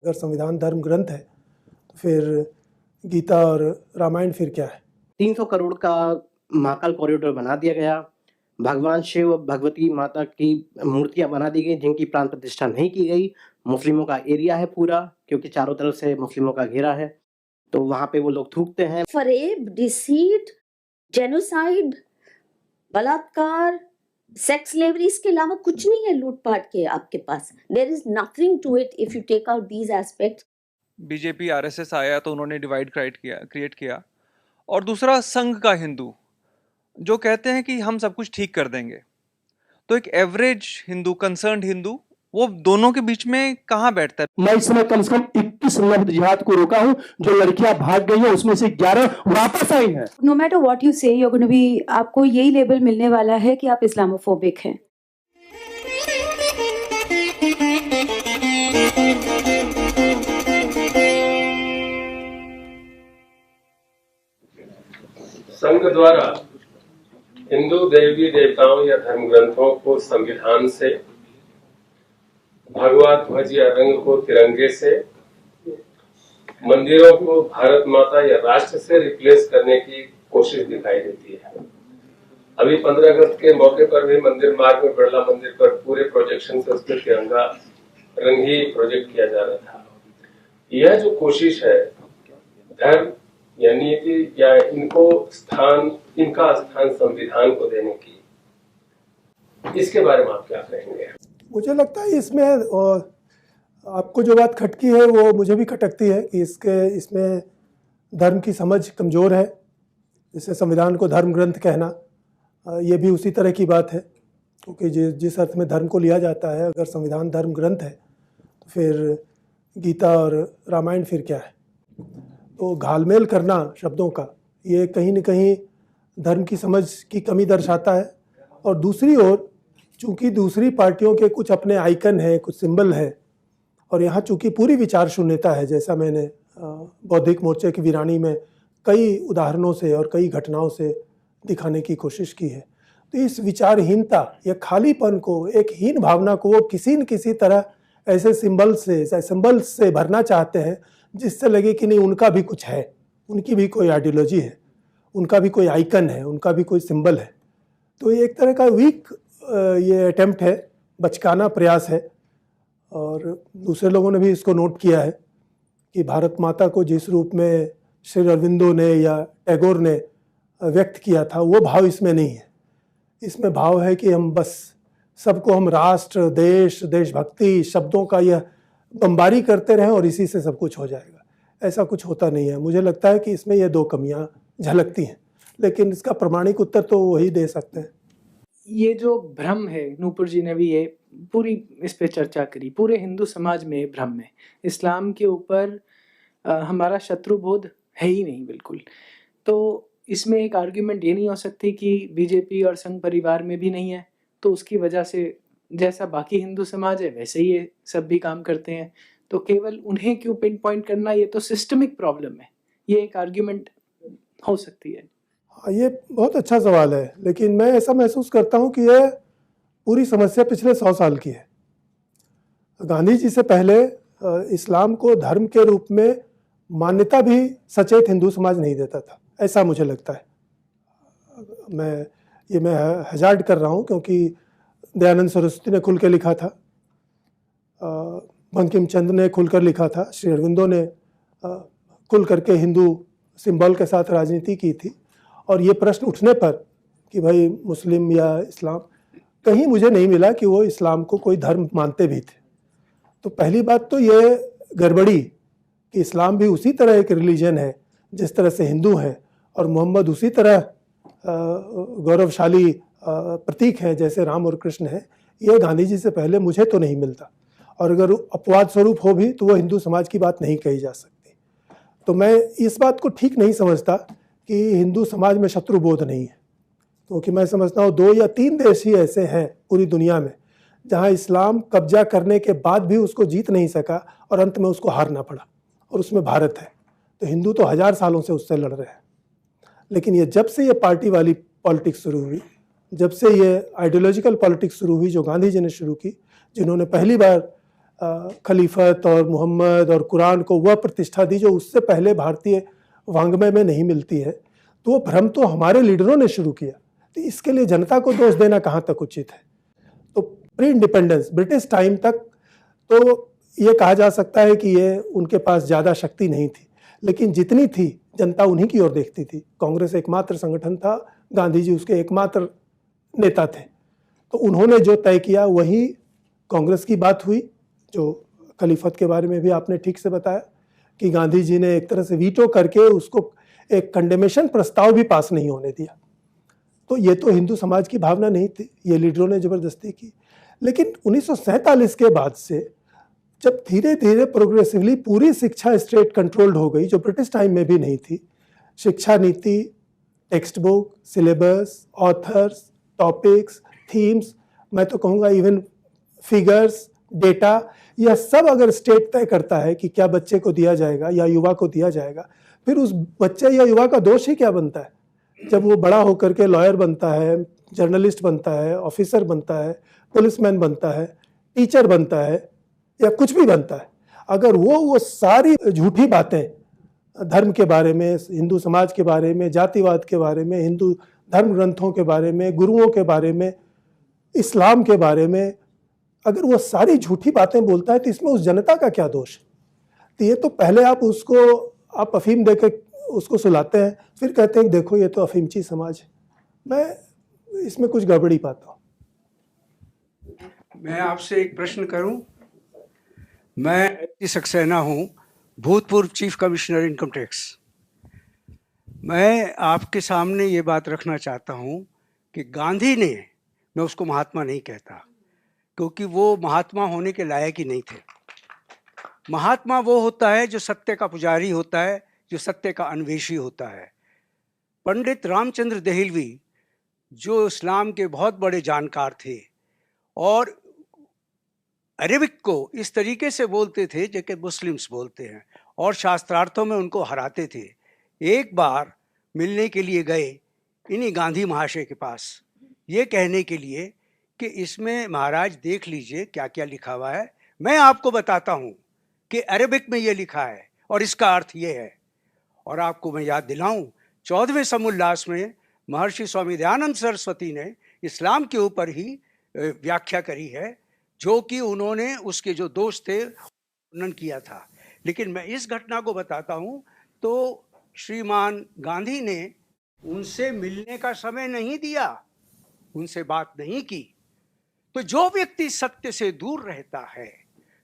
अगर संविधान धर्म ग्रंथ है तो फिर गीता और रामायण फिर क्या है? 300 करोड़ का महाकाल कॉरिडोर बना दिया गया। भगवान शिव भगवती माता की मूर्तियां बना दी गई जिनकी प्राण प्रतिष्ठा नहीं की गई। मुस्लिमों का एरिया है पूरा, क्योंकि चारों तरफ से मुस्लिमों का घेरा है, तो वहां पे वो लोग थूकते हैं। फरेब, डिसीट, जेनोसाइड, बलात्कार, सेक्स स्लेवरी, इसके अलावा कुछ नहीं है लूटपाट के आपके पास। There is nothing to it if you take out these aspects. BJP RSS आया तो उन्होंने डिवाइड क्रिएट किया। और दूसरा संघ का हिंदू जो कहते हैं कि हम सब कुछ ठीक कर देंगे। तो एक एवरेज हिंदू, कंसर्न्ड हिंदू, वो दोनों के बीच में कहां बैठता है? मैं इस समय कम से कम 21 नब्ज जिहाद को रोका हूं। जो लड़कियां भाग गई हैं उसमें से 11 वापस आई हैं। नो मैटर व्हाट यू से, यू गोना बी, आपको यही लेबल मिलने वाला है कि आप इस्लामोफोबिक हैं। संघ द्वारा हिंदू देवी देवताओं या धर्म ग्रंथों को संविधान से, भगवा ध्वज या रंग को तिरंगे से, मंदिरों को भारत माता या राष्ट्र से रिप्लेस करने की कोशिश दिखाई देती है। अभी 15 अगस्त के मौके पर भी मंदिर मार्ग में बिरला मंदिर पर पूरे प्रोजेक्शन से उसके तिरंगा रंग ही प्रोजेक्ट किया जा रहा था। यह जो कोशिश है धर्म या नीति या इनका स्थान संविधान को देने की, इसके बारे में आप क्या कहेंगे? मुझे लगता है इसमें आपको जो बात खटकी है वो मुझे भी खटकती है कि इसमें धर्म की समझ कमज़ोर है। जैसे संविधान को धर्म ग्रंथ कहना, ये भी उसी तरह की बात है, क्योंकि जिस अर्थ में धर्म को लिया जाता है, अगर संविधान धर्म ग्रंथ है तो फिर गीता और रामायण फिर क्या है? तो घालमेल करना शब्दों का, ये कहीं न कहीं धर्म की समझ की कमी दर्शाता है। और दूसरी ओर चूँकि दूसरी पार्टियों के कुछ अपने आइकन हैं, कुछ सिंबल है, और यहाँ चूँकि पूरी विचार शून्यता है, जैसा मैंने बौद्धिक मोर्चे की वीरानी में कई उदाहरणों से और कई घटनाओं से दिखाने की कोशिश की है, तो इस विचारहीनता या खालीपन को, एक हीन भावना को वो किसी न किसी तरह ऐसे सिंबल से भरना चाहते हैं जिससे लगे कि नहीं उनका भी कुछ है, उनकी भी कोई आइडियोलॉजी है, उनका भी कोई आइकन है, उनका भी कोई सिंबल है। तो ये एक तरह का वीक ये अटेम्प्ट है, बचकाना प्रयास है। और दूसरे लोगों ने भी इसको नोट किया है कि भारत माता को जिस रूप में श्री अरविंदो ने या टैगोर ने व्यक्त किया था, वो भाव इसमें नहीं है। इसमें भाव है कि हम बस सबको हम राष्ट्र, देश, देशभक्ति शब्दों का यह बमबारी करते रहें और इसी से सब कुछ हो जाएगा। ऐसा कुछ होता नहीं है। मुझे लगता है कि इसमें ये दो कमियां झलकती हैं, लेकिन इसका प्रमाणिक उत्तर तो वही दे सकते हैं। ये जो भ्रम है, नूपुर जी ने भी ये पूरी इस पे चर्चा करी, पूरे हिंदू समाज में भ्रम है। इस्लाम के ऊपर हमारा शत्रुबोध है ही नहीं बिल्कुल। तो इसमें एक आर्ग्यूमेंट ये नहीं हो सकती कि बीजेपी और संघ परिवार में भी नहीं है, तो उसकी वजह से जैसा बाकी हिंदू समाज है वैसे ही ये सब भी काम करते हैं, तो केवल उन्हें क्यों पिन पॉइंट करना, ये तो सिस्टमिक प्रॉब्लम है। ये एक आर्ग्यूमेंट हो सकती है। हाँ, ये बहुत अच्छा सवाल है, लेकिन मैं ऐसा महसूस करता हूँ कि यह पूरी समस्या पिछले 100 साल की है। गांधी जी से पहले इस्लाम को धर्म के रूप में मान्यता भी सचेत हिंदू समाज नहीं देता था, ऐसा मुझे लगता है। मैं हजार्ड कर रहा हूँ, क्योंकि दयानंद सरस्वती ने खुल के लिखा था, बंकिम चंद्र ने खुलकर लिखा था, श्री अरविंदो ने खुल करके हिंदू सिंबल के साथ राजनीति की थी। और ये प्रश्न उठने पर कि भाई मुस्लिम या इस्लाम, कहीं मुझे नहीं मिला कि वो इस्लाम को कोई धर्म मानते भी थे। तो पहली बात तो ये गड़बड़ी कि इस्लाम भी उसी तरह एक रिलीजन है जिस तरह से हिंदू है, और मोहम्मद उसी तरह गौरवशाली प्रतीक हैं जैसे राम और कृष्ण हैं। ये गांधी जी से पहले मुझे तो नहीं मिलता, और अगर अपवाद स्वरूप हो भी तो वो हिंदू समाज की बात नहीं कही जा सकती। तो मैं इस बात को ठीक नहीं समझता कि हिंदू समाज में शत्रुबोध नहीं है, क्योंकि मैं समझता हूँ 2 या 3 देश ही ऐसे हैं पूरी दुनिया में जहाँ इस्लाम कब्जा करने के बाद भी उसको जीत नहीं सका और अंत में उसको हारना पड़ा, और उसमें भारत है। तो हिंदू तो 1000 सालों से उससे लड़ रहे हैं। लेकिन ये जब से ये पार्टी वाली पॉलिटिक्स शुरू हुई, जब से ये आइडियोलॉजिकल पॉलिटिक्स शुरू हुई जो गांधी जी ने शुरू की, जिन्होंने पहली बार खलीफत और मोहम्मद और कुरान को वह प्रतिष्ठा दी जो उससे पहले भारतीय वांग्मय में नहीं मिलती है, तो वो भ्रम तो हमारे लीडरों ने शुरू किया। तो इसके लिए जनता को दोष देना कहाँ तक उचित है? तो प्री इंडिपेंडेंस ब्रिटिश टाइम तक तो ये कहा जा सकता है कि ये उनके पास ज़्यादा शक्ति नहीं थी, लेकिन जितनी थी जनता उन्हीं की ओर देखती थी। कांग्रेस एकमात्र संगठन था, गांधी जी उसके एकमात्र नेता थे, तो उन्होंने जो तय किया वही कांग्रेस की बात हुई। जो खलीफत के बारे में भी आपने ठीक से बताया कि गांधी जी ने एक तरह से वीटो करके उसको एक कंडेमेशन प्रस्ताव भी पास नहीं होने दिया। तो ये तो हिंदू समाज की भावना नहीं थी, ये लीडरों ने ज़बरदस्ती की। लेकिन 1947 के बाद से जब धीरे धीरे प्रोग्रेसिवली पूरी शिक्षा स्टेट कंट्रोल्ड हो गई, जो ब्रिटिश टाइम में भी नहीं थी, शिक्षा नीति, text book, syllabus, authors, topics, themes, मैं तो कहूँगा इवन फिगर्स, डेटा, यह सब अगर स्टेट तय करता है कि क्या बच्चे को दिया जाएगा या युवा को दिया जाएगा, फिर उस बच्चे या युवा का दोष ही क्या बनता है? जब वो बड़ा होकर के लॉयर बनता है, जर्नलिस्ट बनता है, ऑफिसर बनता है, पुलिसमैन बनता है, टीचर बनता है या कुछ भी बनता है, अगर वो सारी झूठी बातें धर्म के बारे में, हिंदू समाज के बारे में, जातिवाद के बारे में, हिंदू धर्म ग्रंथों के बारे में, गुरुओं के बारे में, इस्लाम के बारे में, अगर वो सारी झूठी बातें बोलता है तो इसमें उस जनता का क्या दोष है? तो ये तो पहले आप अफीम देकर उसको सुलाते हैं, फिर कहते हैं देखो ये तो अफीमची समाज है। मैं इसमें कुछ गड़बड़ी पाता हूँ। मैं आपसे एक प्रश्न करूं। मैं सक्सेना हूं, भूतपूर्व चीफ कमिश्नर इनकम टैक्स। मैं आपके सामने ये बात रखना चाहता हूं कि गांधी ने, मैं उसको महात्मा नहीं कहता क्योंकि वो महात्मा होने के लायक ही नहीं थे। महात्मा वो होता है जो सत्य का पुजारी होता है, जो सत्य का अन्वेषी होता है। पंडित रामचंद्र देहलवी जो इस्लाम के बहुत बड़े जानकार थे और अरेबिक को इस तरीके से बोलते थे जैसे मुस्लिम्स बोलते हैं और शास्त्रार्थों में उनको हराते थे, एक बार मिलने के लिए गए इन्हीं गांधी महाशय के पास ये कहने के लिए कि इसमें महाराज देख लीजिए क्या क्या लिखा हुआ है। मैं आपको बताता हूँ कि अरेबिक में ये लिखा है और इसका अर्थ ये है। और आपको मैं याद दिलाऊं, 14वें समुल्लास में महर्षि स्वामी दयानंद सरस्वती ने इस्लाम के ऊपर ही व्याख्या करी है, जो कि उन्होंने उसके जो दोष थे वर्णन किया था। लेकिन मैं इस घटना को बताता हूँ, तो श्रीमान गांधी ने उनसे मिलने का समय नहीं दिया, उनसे बात नहीं की। तो जो व्यक्ति सत्य से दूर रहता है,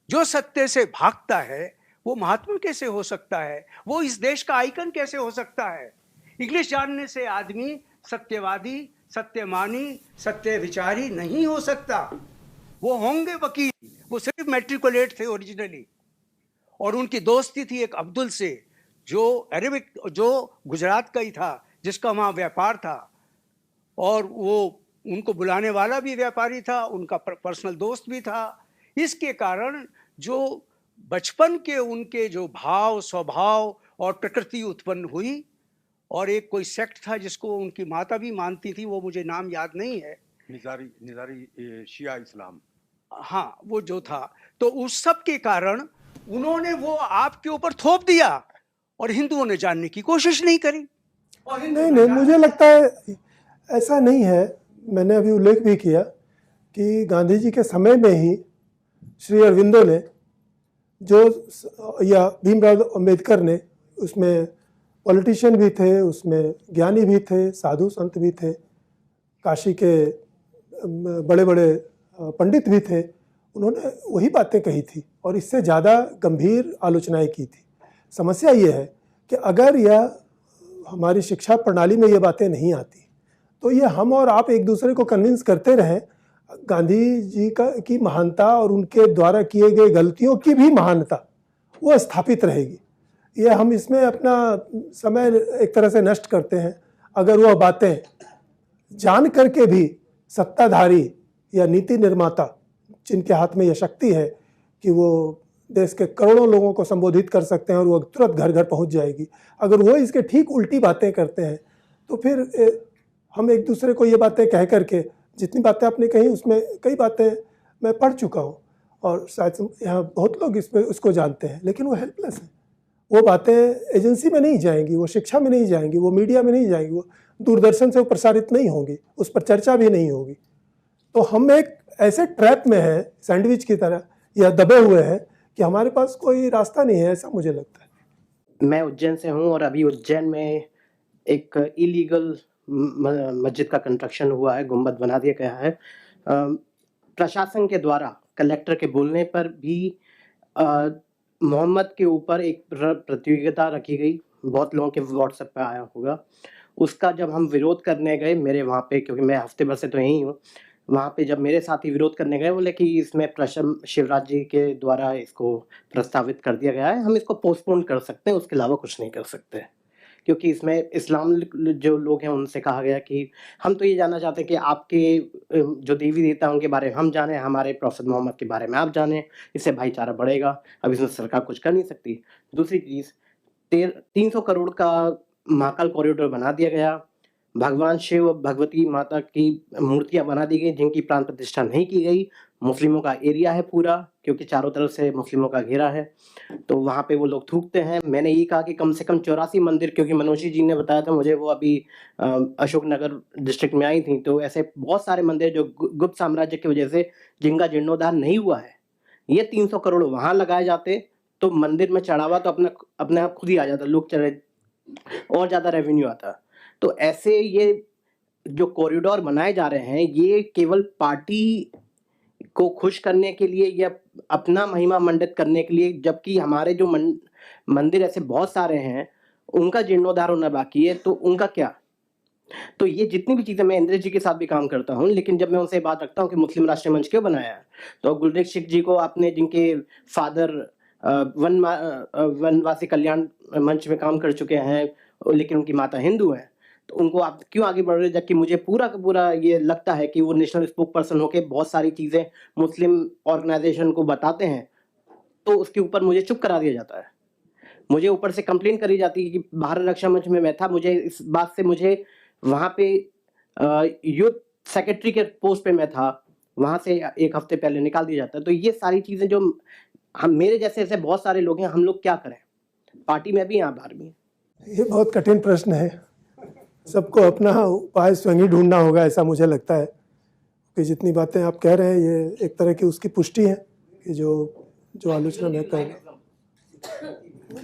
जो सत्य से भागता है, वो महात्मा कैसे हो सकता है? वो इस देश का आइकन कैसे हो सकता है? इंग्लिश जानने से आदमी सत्यवादी, सत्यमानी, सत्य विचारी नहीं हो सकता। वो होंगे वकील, वो सिर्फ मैट्रिकुलेट थे ओरिजिनली। और उनकी दोस्ती थी एक अब्दुल से, जो अरेबिक, जो गुजरात का ही था, जिसका वहाँ व्यापार था, और वो उनको बुलाने वाला भी व्यापारी था, उनका पर्सनल दोस्त भी था। इसके कारण जो बचपन के उनके जो भाव, स्वभाव और प्रकृति उत्पन्न हुई, और एक कोई सेक्ट था जिसको उनकी माता भी मानती थी, वो मुझे नाम याद नहीं है, निजारी शिया इस्लाम, हाँ वो जो था, तो उस सब के कारण उन्होंने वो आपके ऊपर थोप दिया और हिंदुओं ने जानने की कोशिश नहीं करी। नहीं, मुझे लगता है ऐसा नहीं है। मैंने अभी उल्लेख भी किया कि गांधी जी के समय में ही श्री अरविंदो ने या भीमराव अंबेडकर ने, उसमें पॉलिटिशियन भी थे, उसमें ज्ञानी भी थे, साधु संत भी थे, काशी के बड़े बड़े पंडित भी थे, उन्होंने वही बातें कही थी और इससे ज़्यादा गंभीर आलोचनाएं की थी। समस्या ये है कि अगर यह हमारी शिक्षा प्रणाली में ये बातें नहीं आती, तो ये हम और आप एक दूसरे को कन्विंस करते रहें गांधी जी की महानता और उनके द्वारा किए गए गलतियों की भी महानता वो स्थापित रहेगी। ये हम इसमें अपना समय एक तरह से नष्ट करते हैं अगर वह बातें जान करके भी सत्ताधारी या नीति निर्माता, जिनके हाथ में यह शक्ति है कि वो देश के करोड़ों लोगों को संबोधित कर सकते हैं और वो तुरंत घर घर पहुंच जाएगी, अगर वो इसके ठीक उल्टी बातें करते हैं, तो फिर हम एक दूसरे को ये बातें कह करके, जितनी बातें आपने कही उसमें कई बातें मैं पढ़ चुका हूँ और शायद यहाँ बहुत लोग इसमें उसको जानते हैं, लेकिन वो हेल्पलेस है। वो बातें एजेंसी में नहीं जाएंगी, वो शिक्षा में नहीं जाएंगी, वो मीडिया में नहीं जाएंगी, वो दूरदर्शन से वो प्रसारित नहीं होंगी, उस पर चर्चा भी नहीं होगी। तो हम एक ऐसे ट्रैप में हैं, सैंडविच की तरह या दबे हुए हैं कि हमारे पास कोई रास्ता नहीं है, ऐसा मुझे लगता है। मैं उज्जैन से हूँ और अभी उज्जैन में एक इलीगल मस्जिद का कंस्ट्रक्शन हुआ है, गुंबद बना दिया गया है। प्रशासन के द्वारा कलेक्टर के बोलने पर भी मोहम्मद के ऊपर एक प्रतियोगिता रखी गई, बहुत लोगों के व्हाट्सएप पे आया होगा। उसका जब हम विरोध करने गए मेरे वहाँ पे, क्योंकि मैं हफ्ते भर से तो यहीं हूँ, वहाँ पे जब मेरे साथी विरोध करने गए, बोले कि इसमें प्रश्न शिवराज जी के द्वारा इसको प्रस्तावित कर दिया गया है, हम इसको पोस्टपोन कर सकते हैं, उसके अलावा कुछ नहीं कर सकते, क्योंकि इसमें इस्लाम जो लोग हैं उनसे कहा गया कि हम तो ये जानना चाहते हैं कि आपके जो देवी देवता उनके बारे में हम जाने, हमारे प्रॉफिट मोहम्मद के बारे में आप जाने, इससे भाईचारा बढ़ेगा। अब इसमें सरकार कुछ कर नहीं सकती। दूसरी चीज़, 300 करोड़ का महाकाल कॉरिडोर बना दिया गया, भगवान शिव भगवती माता की मूर्तियां बना दी गई जिनकी प्राण प्रतिष्ठा नहीं की गई। मुस्लिमों का एरिया है पूरा, क्योंकि चारों तरफ से मुस्लिमों का घेरा है, तो वहाँ पे वो लोग थूकते हैं। मैंने ये कहा कि कम से कम 84 मंदिर, क्योंकि मनोजी जी ने बताया था मुझे, वो अभी अशोकनगर डिस्ट्रिक्ट में आई थी, तो ऐसे बहुत सारे मंदिर जो गुप्त साम्राज्य की वजह से जिनका जीर्णोद्धार नहीं हुआ है, ये 300 करोड़ वहाँ लगाए जाते तो मंदिर में चढ़ावा तो अपने आप खुद ही आ जाता, लोग चढ़े और ज़्यादा रेवेन्यू आता। तो ऐसे ये जो कॉरिडोर बनाए जा रहे हैं, ये केवल पार्टी को खुश करने के लिए या अपना महिमा मंडित करने के लिए, जबकि हमारे जो मंदिर ऐसे बहुत सारे हैं उनका जीर्णोद्धार होना बाकी है, तो उनका क्या? तो ये जितनी भी चीज़ें, मैं इंद्र जी के साथ भी काम करता हूँ, लेकिन जब मैं उनसे बात रखता हूँ कि मुस्लिम राष्ट्रीय मंच क्यों बनाया, तो गुलरेख सिख जी को आपने, जिनके फादर वनवासी कल्याण मंच में काम कर चुके हैं, लेकिन उनकी माता हिंदू हैं, तो उनको आप क्यों आगे बढ़ रहे हैं? जबकि मुझे पूरा का पूरा ये लगता है कि वो नेशनल स्पोक पर्सन होके बहुत सारी चीज़ें मुस्लिम ऑर्गेनाइजेशन को बताते हैं, तो उसके ऊपर मुझे चुप करा दिया जाता है। मुझे ऊपर से कंप्लेन करी जाती है कि भारत रक्षा मंच में मैं था, मुझे इस बात से मुझे वहाँ पे यूथ सेक्रेटरी के पोस्ट पे मैं था, वहाँ से 1 हफ्ते पहले निकाल दिया जाता है। तो ये सारी चीज़ें जो हम, मेरे जैसे ऐसे बहुत सारे लोग हैं, हम लोग क्या करें? पार्टी में भी, यहाँ बाहर भी। ये बहुत कठिन प्रश्न है, सबको अपना उपाय स्वयं ही ढूंढना होगा, ऐसा मुझे लगता है कि जितनी बातें आप कह रहे हैं ये एक तरह की उसकी पुष्टि है कि जो आलोचना मैं कर रहा हूँ,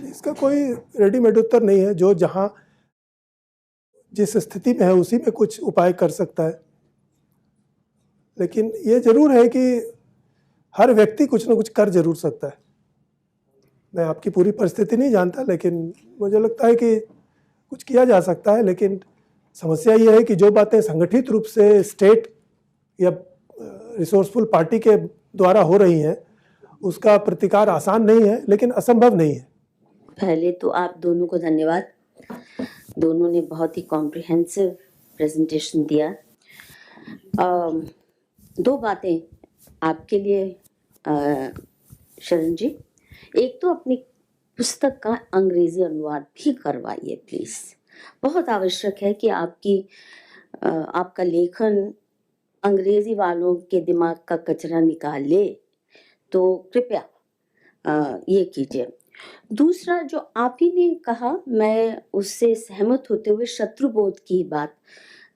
इसका कोई रेडीमेड उत्तर नहीं है। जो जहाँ जिस स्थिति में है उसी में कुछ उपाय कर सकता है, लेकिन ये जरूर है कि हर व्यक्ति कुछ ना कुछ कर जरूर सकता है। मैं आपकी पूरी परिस्थिति नहीं जानता, लेकिन मुझे लगता है कि कुछ किया जा सकता है। लेकिन समस्या ये है कि जो बातें संगठित रूप से स्टेट या रिसोर्सफुल पार्टी के द्वारा हो रही हैं, उसका प्रतिकार आसान नहीं है, लेकिन असंभव नहीं है। पहले तो आप दोनों को धन्यवाद, दोनों ने बहुत ही कॉम्प्रिहेंसिव प्रेजेंटेशन दिया। 2 बातें आपके लिए शरण जी, एक तो अपनी पुस्तक का अंग्रेजी अनुवाद भी करवाइए प्लीज, बहुत आवश्यक है कि आपका लेखन अंग्रेजी वालों के दिमाग का कचरा निकाल ले, तो कृपया ये कीजिए। दूसरा, जो आप ही ने कहा, मैं उससे सहमत होते हुए शत्रुबोध की बात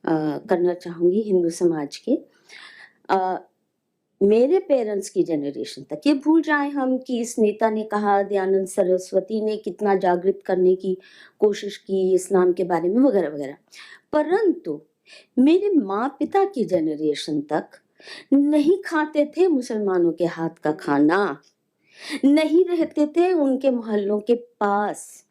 करना चाहूँगी हिंदू समाज के। मेरे पेरेंट्स की जनरेशन तक, ये भूल जाए हम कि इस नेता ने कहा, दयानंद सरस्वती ने कितना जागृत करने की कोशिश की इस्लाम के बारे में वगैरह वगैरह, परंतु मेरे माँ पिता की जनरेशन तक नहीं खाते थे मुसलमानों के हाथ का खाना, नहीं रहते थे उनके मोहल्लों के पास,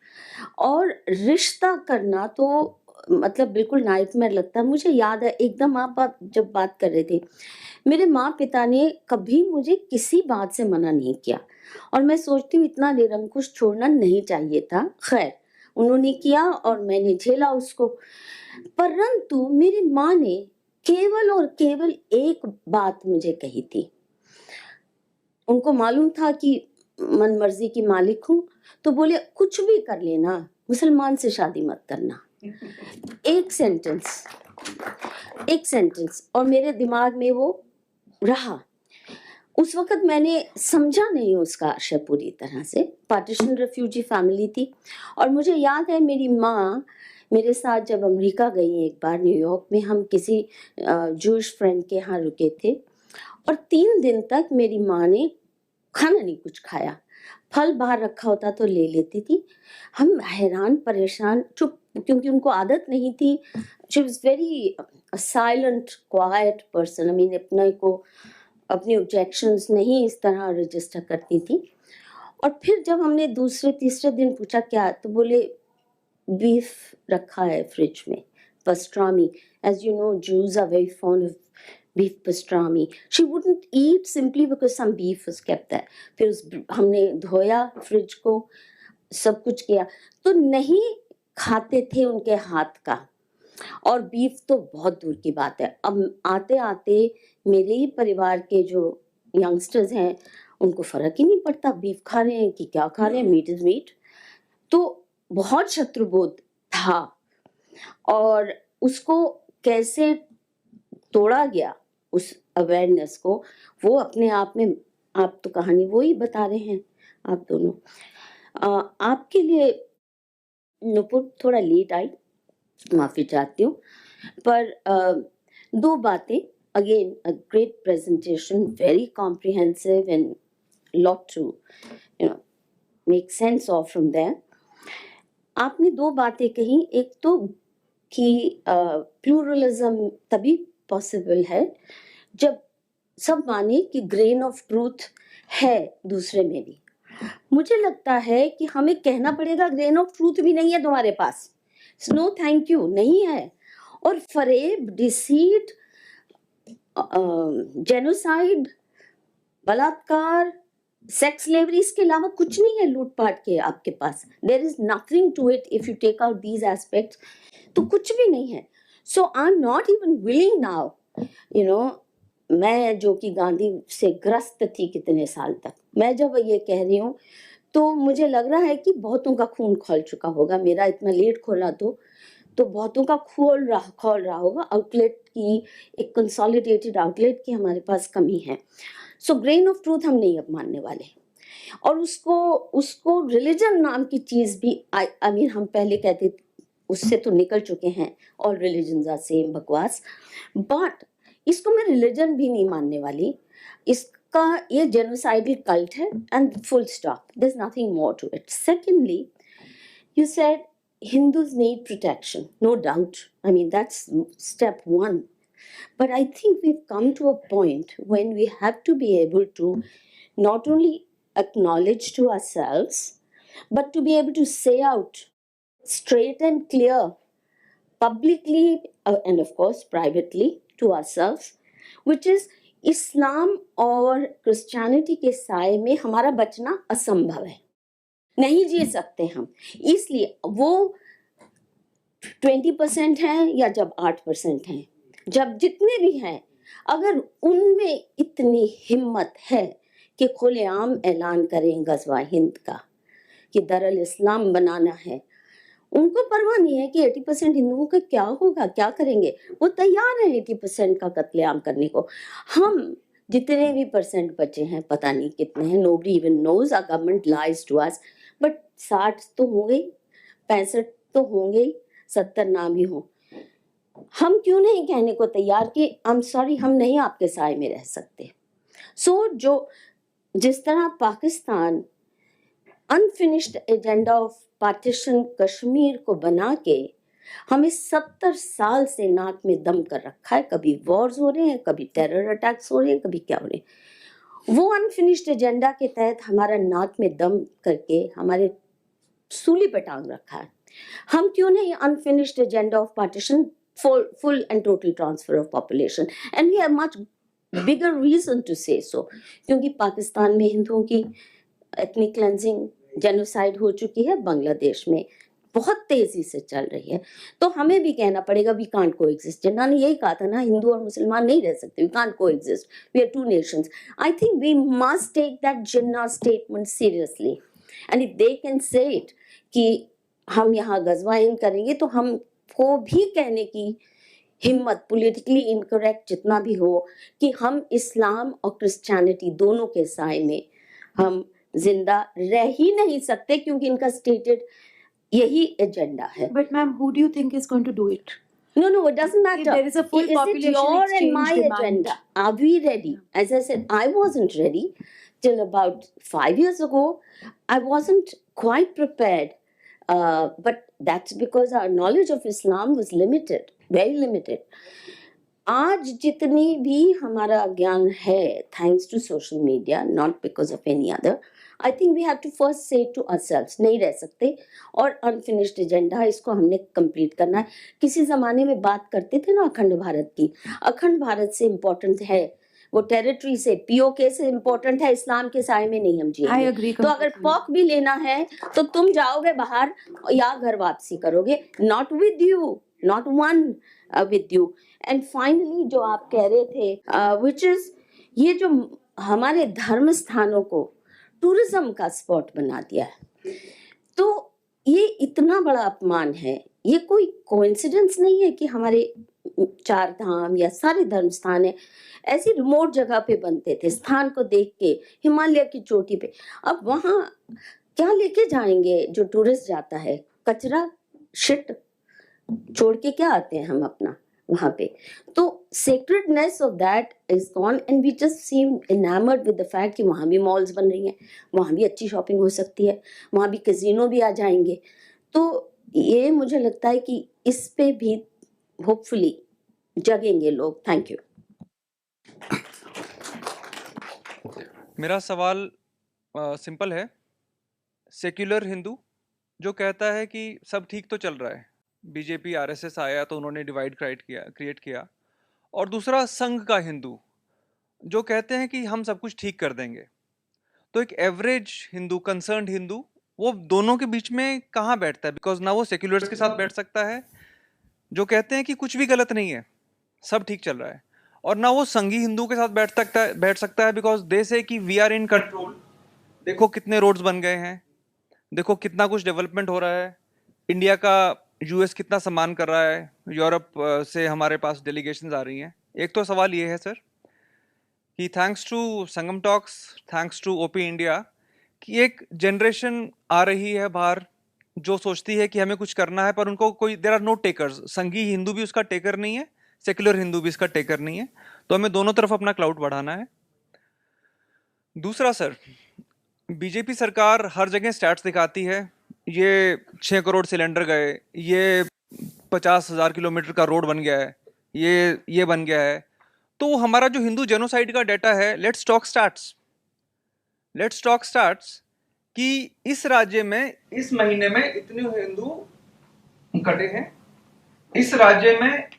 और रिश्ता करना तो मतलब बिल्कुल नाइटमेयर लगता है। मुझे याद है एकदम आप जब बात कर रहे थे, मेरे माँ पिता ने कभी मुझे किसी बात से मना नहीं किया, और मैं सोचती हूँ इतना निरंकुश छोड़ना नहीं चाहिए था। खैर, उन्होंने किया और मैंने झेला उसको, परंतु मेरी माँ ने केवल और केवल एक बात मुझे कही थी। उनको मालूम था कि मन मर्जी की मालिक हूँ, तो बोले कुछ भी कर लेना, मुसलमान से शादी मत करना। एक सेंटेंस, और मेरे दिमाग में वो रहा। उस वक्त मैंने समझा नहीं उसका आशय पूरी तरह से। पार्टीशन रेफ्यूजी फैमिली थी और मुझे याद है मेरी माँ मेरे साथ जब अमेरिका गई एक बार न्यूयॉर्क में, हम किसी जूश फ्रेंड के यहाँ रुके थे और 3 दिन तक मेरी माँ ने खाना नहीं कुछ खाया, फल बाहर रखा होता तो ले लेती थी। हम हैरान परेशान, चुप, क्योंकि उनको आदत नहीं थी। She was very silent quite person, I mean अपने को अपनी ऑब्जेक्शंस नहीं इस तरह रजिस्टर करती थी। और फिर जब हमने दूसरे तीसरे दिन पूछा क्या, तो बोले बीफ रखा है फ्रिज में, pastrami. As you know, Jews are very fond of beef pastrami. She wouldn't eat simply because some beef was kept there. फिर हमने धोया फ्रिज को, सब कुछ किया, तो नहीं खाते थे उनके हाथ का। और बीफ तो बहुत दूर की बात है। अब आते आते मेरे ही परिवार के जो यंगस्टर्स हैं उनको फर्क ही नहीं पड़ता बीफ खा रहे हैं कि क्या खा रहे हैं, मीट इज मीट। तो बहुत शत्रुबोध था और उसको कैसे तोड़ा गया उस अवेयरनेस को, वो अपने आप में, आप तो कहानी वो ही बता रहे हैं आप दोनों। आपके लिए नुपुर थोड़ा लेट आई, माफी चाहती हूँ, पर 2 बातें। Again a great presentation, very comprehensive and lot to make sense of from there. आपने 2 बातें कही, एक तो कि प्लूरलिज्म तभी पॉसिबल है जब सब माने कि ग्रेन ऑफ ट्रूथ है दूसरे में भी। मुझे लगता है कि हमें कहना पड़ेगा ग्रेन ऑफ ट्रूथ भी नहीं है तुम्हारे पास, नो थैंक यू, नहीं है। और फरेब, डिसीट, जेनोसाइड, बलात्कार, सेक्स स्लेवरी, इसके अलावा कुछ नहीं है लूटपाट के आपके पास। There is nothing to it if you take out these aspects, तो कुछ भी नहीं है। So I am not even willing now, you know, मैं जो कि गांधी से ग्रस्त थी कितने साल तक, मैं जब ये कह रही हूँ तो मुझे लग रहा है कि बहुतों का खून खोल चुका होगा। मेरा इतना लेट खोला तो बहुतों का खोल रहा होगा। आउटलेट की, एक कंसोलिडेटेड आउटलेट की हमारे पास कमी है। सो ग्रेन ऑफ ट्रूथ हम नहीं अब मानने वाले। और उसको रिलीजन नाम की चीज भी, आई मीन हम पहले कहते थे, उससे तो निकल चुके हैं, ऑल रिलीजन्स आर सेम, बकवास। बट इसको मैं रिलीजन भी नहीं मानने वाली। इसका ये जेनोसाइडल कल्ट है and full stop, there is nothing more to it. Secondly, you said Hindus need protection, no doubt. I mean, that's step 1. But I think we've come to a point when we have to be able to not only acknowledge to ourselves, but to be able to say out straight and clear, publicly and of course privately to ourselves, which is Islam और Christianity के साए में हमारा बचना असंभव है, नहीं जी सकते हम। इसलिए वो 20% हैं या जब 8% हैं, जब जितने भी हैं, अगर उनमें इतनी हिम्मत है कि खुलेआम ऐलान करें गज़वा हिंद का कि दरअल इस्लाम बनाना है, उनको परवाह नहीं है कि 80% हिंदुओं का क्या होगा, क्या करेंगे। वो तैयार हैं 80% का कत्लेआम करने को। हम जितने भी % बचे हैं, पता नहीं कितने हैं, nobody even knows, our government lies to us, but 60 तो होंगे, 65 तो होंगे, 70 ना भी हो। हम क्यों नहीं कहने को तैयार कि आई एम सॉरी, हम नहीं आपके साए में रह सकते। सो जो जिस तरह Pakistan unfinished agenda of partition Kashmir को बना के हमें 70 साल से नाक में दम कर रखा है, कभी वॉर्स हो रहे हैं, कभी टेरर अटैक्स हो रहे हैं, कभी क्या हो रहे हैं, वो अनफिनिश्ड एजेंडा के तहत हमारा नाक में दम करके हमारे सूली पे टांग रखा है। हम क्यों नहीं unfinished agenda of partition, full and total transfer of population, and we have much bigger reason to say so, क्योंकि पाकिस्तान में हिंदुओं की एथनिक क्लेंजिंग, जेनोसाइड हो चुकी है, बांग्लादेश में बहुत तेजी से चल रही है। तो हमें भी कहना पड़ेगा वी कांट को एग्जिस्ट। जिन्ना ने यही कहा था ना, हिंदू और मुसलमान नहीं रह सकते, we can't coexist, we are 2 nations. I think we must take that Jinnah statement seriously, and if they can say it कि हम यहाँ गज़वा हिंद करेंगे, तो हमको भी कहने की हिम्मत, पॉलिटिकली इनकरेक्ट जितना भी हो, कि हम इस्लाम और क्रिश्चियनिटी दोनों के साए में हम जिंदा रह ही नहीं सकते, क्योंकि इनका स्टेटेड यही एजेंडा है. But ma'am, who do you think is going to do it? No, it doesn't matter. If there is a full Is it population your and exchange my demand. agenda? Are we ready? As I said, I wasn't ready till about 5 years ago. I wasn't quite prepared. But that's because our knowledge of Islam was limited, very limited. आज जितनी भी हमारा ज्ञान है, thanks to social media, not because of any other, I think we have to first say to ourselves, नहीं रह सकते, और अनफिनिश्ड एजेंडा इसको हमने कंप्लीट करना है. किसी जमाने में बात करते थे ना अखंड भारत की, अखंड भारत से इम्पोर्टेंट है वो टेरिटरी से, पीओके से इम्पोर्टेंट है, इस्लाम के साए में नहीं हम I जिएंगे. agree तो अगर completely. पॉक भी लेना है तो तुम जाओगे बाहर या घर वापसी करोगे, not with you, not one with you. And finally जो आप कह रहे थे, विच इज ये जो हमारे धर्म स्थानों को टूरिज्म का स्पॉट बना दिया है, तो ये इतना बड़ा अपमान है. ये कोई कोइंसिडेंस नहीं है कि हमारे 4 धाम या सारे धर्म स्थान है ऐसी रिमोट जगह पे बनते थे, स्थान को देख के हिमालय की चोटी पे. अब वहाँ क्या लेके जाएंगे जो टूरिस्ट जाता है? कचरा, शिट छोड़ के क्या आते हैं हम अपना वहाँ पे? तो sacredness of that is gone and we just seem enamored with the fact कि वहाँ भी मॉल्स बन रही हैं, वहाँ भी अच्छी शॉपिंग हो सकती है, वहाँ भी कैसीनो भी आ जाएंगे. तो ये मुझे लगता है कि इस पे भी होपफुली जगेंगे लोग. Thank you. मेरा सवाल सिंपल है. सेक्युलर हिंदू जो कहता है कि सब ठीक तो चल रहा है, बीजेपी आरएसएस आया तो उन्होंने डिवाइड क्रिएट किया, और दूसरा संघ का हिंदू जो कहते हैं कि हम सब कुछ ठीक कर देंगे. तो एक एवरेज हिंदू, कंसर्न्ड हिंदू, वो दोनों के बीच में कहाँ बैठता है? बिकॉज ना वो सेक्युलर्स के साथ बैठ सकता है जो कहते हैं कि कुछ भी गलत नहीं है, सब ठीक चल रहा है, और ना वो संघी हिंदू के साथ बैठ सकता है बिकॉज दे से कि वी आर इन कंट्रोल. देखो कितने रोड्स बन गए हैं, देखो कितना कुछ डेवलपमेंट हो रहा है, इंडिया का यूएस कितना सम्मान कर रहा है, यूरोप से हमारे पास डेलीगेशंस आ रही हैं. एक तो सवाल ये है सर कि thanks to Sangam talks, thanks to OP India, कि एक जनरेशन आ रही है बाहर जो सोचती है कि हमें कुछ करना है, पर उनको कोई, देयर आर नो टेकर्स. संघी हिंदू भी उसका टेकर नहीं है, सेक्युलर हिंदू भी इसका टेकर नहीं है. तो हमें दोनों तरफ अपना क्लाउड बढ़ाना है. दूसरा सर, बीजेपी सरकार हर जगह स्टैट्स दिखाती है, ये 6 करोड़ सिलेंडर गए, ये 50,000 किलोमीटर का रोड बन गया है, ये बन गया है. तो हमारा जो हिंदू जेनोसाइड का डाटा है, लेट्स टॉक स्टार्ट्स कि इस राज्य में इस महीने में इतने हिंदू कटे हैं, इस राज्य में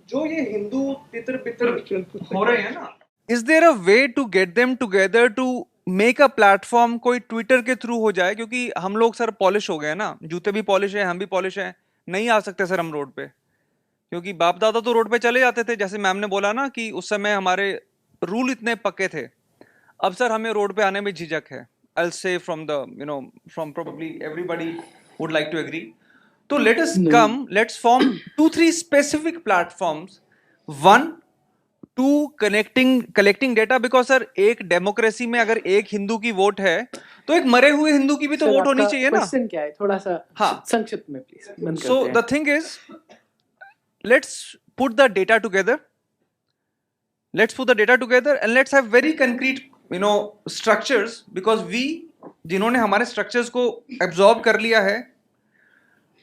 जो ये हिंदू तितर बितर हो रहे हैं ना, is there a way to get them together to make a platform? कोई ट्विटर के थ्रू हो जाए, क्योंकि हम लोग सर पॉलिश हो गए ना, जूते भी पॉलिश है, हम भी पॉलिश हैं, नहीं आ सकते सर हम रोड पे, क्योंकि बाप दादा तो रोड पे चले जाते थे. जैसे मैम ने बोला ना कि उस समय हमारे रूल इतने पक्के थे, अब सर हमें रोड पे आने में झिझक है. I will say from probably everybody would like to agree. तो let us come, let's form 2-3 specific platforms. One, to collecting data, because sir एक डेमोक्रेसी में अगर एक हिंदू की वोट है तो एक मरे हुए हिंदू की भी तो वोट होनी चाहिए ना. क्वेश्चन क्या है, थोड़ा सा हाँ, संक्षिप्त में please. So the thing is, let's put the data together. And let's have very concrete, structures, because जिन्होंने हमारे structures को absorb कर लिया है,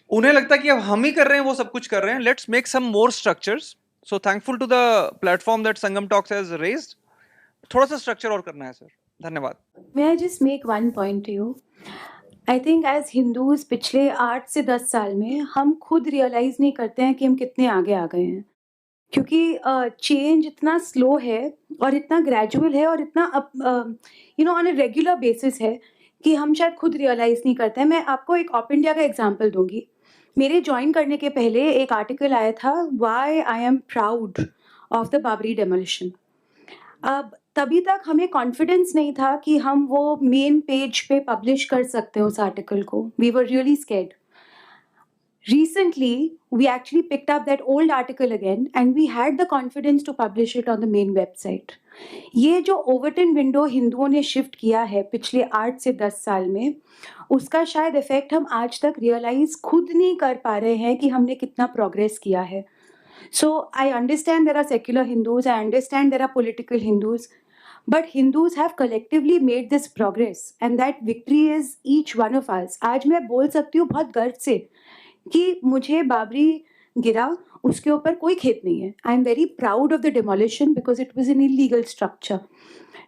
उन्हें लगता है कि अब हम ही कर रहे हैं, वो सब कुछ कर रहे हैं. Let's make some more structures. So thankful to the platform that Sangam talks has raised. थोड़ा सा स्ट्रक्चर और करना है सर. धन्यवाद. May I just make one point to you? I think as Hindus पिछले 8 से 10 साल में हम खुद रियलाइज नहीं करते हैं कि हम कितने आगे आ गए हैं, क्योंकि चेंज इतना स्लो है और इतना ग्रेजुअल है और इतना ऑन अ रेगुलर बेसिस है कि हम शायद खुद रियलाइज नहीं करते हैं. मैं आपको एक ऑप इंडिया का एग्जांपल दूंगी. मेरे ज्वाइन करने के पहले एक आर्टिकल आया था, why I am proud of the Babri demolition. अब तभी तक हमें कॉन्फिडेंस नहीं था कि हम वो मेन पेज पे पब्लिश कर सकते हैं उस आर्टिकल को। We were really scared. Recently, we actually picked up that old article again and we had the confidence to publish it on the main website. ये जो ओवरटन विंडो हिंदुओं ने शिफ्ट किया है पिछले 8 से 10 साल में, उसका शायद इफेक्ट हम आज तक रियलाइज खुद नहीं कर पा रहे हैं कि हमने कितना प्रोग्रेस किया है। So I understand there are secular Hindus, I understand there are political Hindus, but Hindus have collectively made this progress and that victory is each one of us. आज मैं बोल सकती हूँ बहुत गर्व से कि मुझे बाबरी गिरा उसके ऊपर कोई खेत नहीं है। I am very proud of the demolition because it was an illegal structure.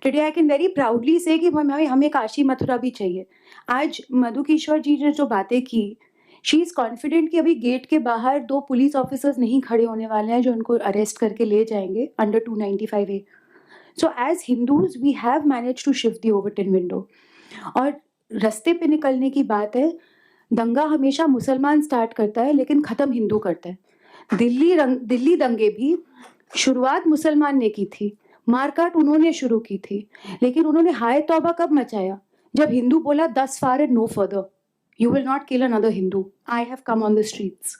Today I can very proudly से कि हमें काशी मथुरा भी चाहिए। आज मधु किशोर जी ने जो बातें की, शी इज़ कॉन्फिडेंट कि अभी गेट के बाहर 2 पुलिस ऑफिसर्स नहीं खड़े होने वाले हैं जो उनको अरेस्ट करके ले जाएंगे under 295A। So as Hindus we have manage to shift the Overton window. और रास्ते पे निकलने की बात है, दंगा हमेशा मुसलमान स्टार्ट करता है लेकिन ख़त्म हिंदू करता है। दिल्ली दंगे भी शुरुआत मुसलमान ने की थी, मारकाट उन्होंने शुरू की थी, लेकिन उन्होंने हाय तौबा कब मचाया? जब हिंदू बोला 10 far and no further, you will not kill another Hindu, I have come on the streets।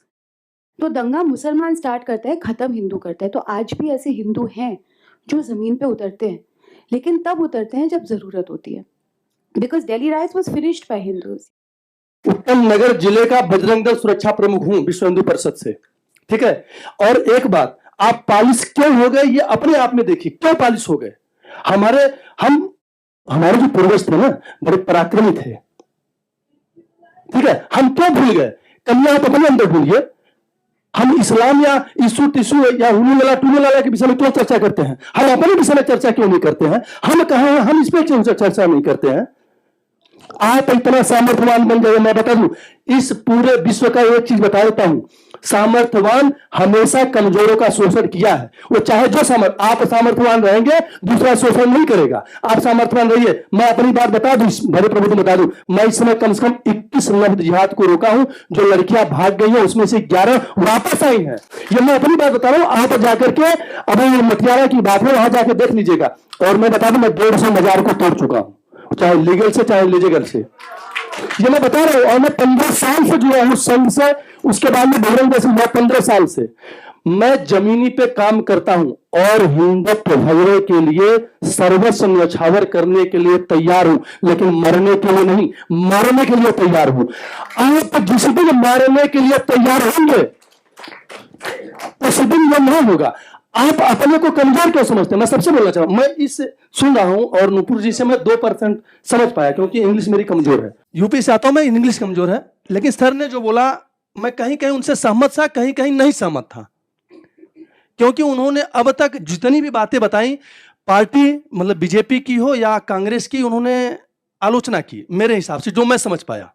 तो दंगा मुसलमान स्टार्ट करता है, ख़त्म हिंदू करता है। तो आज भी ऐसे हिंदू हैं जो ज़मीन पे उतरते हैं, लेकिन तब उतरते हैं जब ज़रूरत होती है। Because Delhi riots was finished by Hindus. Uttam Nagar जिले का बजरंग दल सुरक्षा प्रमुख हूं विश्व हिंदू परिषद से, ठीक है। और एक बात, आप पालिश क्यों हो गए ये अपने आप में देखिए, क्यों पालिश हो गए। हमारे जो पूर्वज थे ना, बड़े पराक्रमी थे, ठीक है। हम क्यों भूल गए? कन्या आप अपने अंदर भूलिए। हम इस्लाम या ईसु टिसु या हुलूला टूलूला के विषय में क्यों चर्चा करते हैं? हम अपने विषय में चर्चा क्यों नहीं करते हैं? हम कहाँ हैं? हम इस पर क्यों चर्चा नहीं करते हैं? आप इतना सामर्थ्यवान बन गए। मैं बता दूं, इस पूरे विश्व का एक चीज बता देता हूं, सामर्थ्यवान हमेशा कमजोरों का शोषण किया है। वो चाहे जो आप सामर्थ्यवान रहेंगे, दूसरा शोषण नहीं करेगा। आप सामर्थ्यवान रहिए। मैं अपनी बात बता दूं, भरे प्रभु को बता दूं, मैं इस समय कम से कम 21 लफ्ज जिहाद को रोका हूं। जो लड़कियां भाग गई हैं उसमें से 11 वापस आई हैं। ये मैं अपनी बात बता रहा हूं। आप जाकर के, अभी मतियारा की बात है, वहां जाकर देख लीजिएगा। और मैं बता दूं, मैं 150 मजार को तोड़ चुका हूं, चाहे लीगल से चाहे इलीगल से। ये मैं बता रहा हूं। और मैं 15 साल से जुड़ा हूं संघ से, उसके बाद में बजरंग से मैं 15 साल से मैं जमीनी पे काम करता हूं और हिंदुत्व भगवे के लिए सर्वस्व न्यौछावर करने के लिए तैयार हूं, लेकिन मरने के लिए नहीं, मारने के लिए तैयार हूं। आप जिस दिन मारने के लिए तैयार होंगे उस दिन यह नहीं होगा। आप अपने को कमजोर क्यों समझते हैं? मैं सबसे बोलना चाहूँ, मैं इस सुन रहा हूं और नूपुर जी से मैं 2% समझ पाया, क्योंकि इंग्लिश मेरी कमजोर है। यूपी से आता हूं मैं, इंग्लिश कमजोर है। लेकिन सर ने जो बोला, मैं कहीं कहीं उनसे सहमत था, कहीं कहीं नहीं सहमत था, क्योंकि उन्होंने अब तक जितनी भी बातें बताई, पार्टी मतलब बीजेपी की हो या कांग्रेस की, उन्होंने आलोचना की मेरे हिसाब से, जो मैं समझ पाया।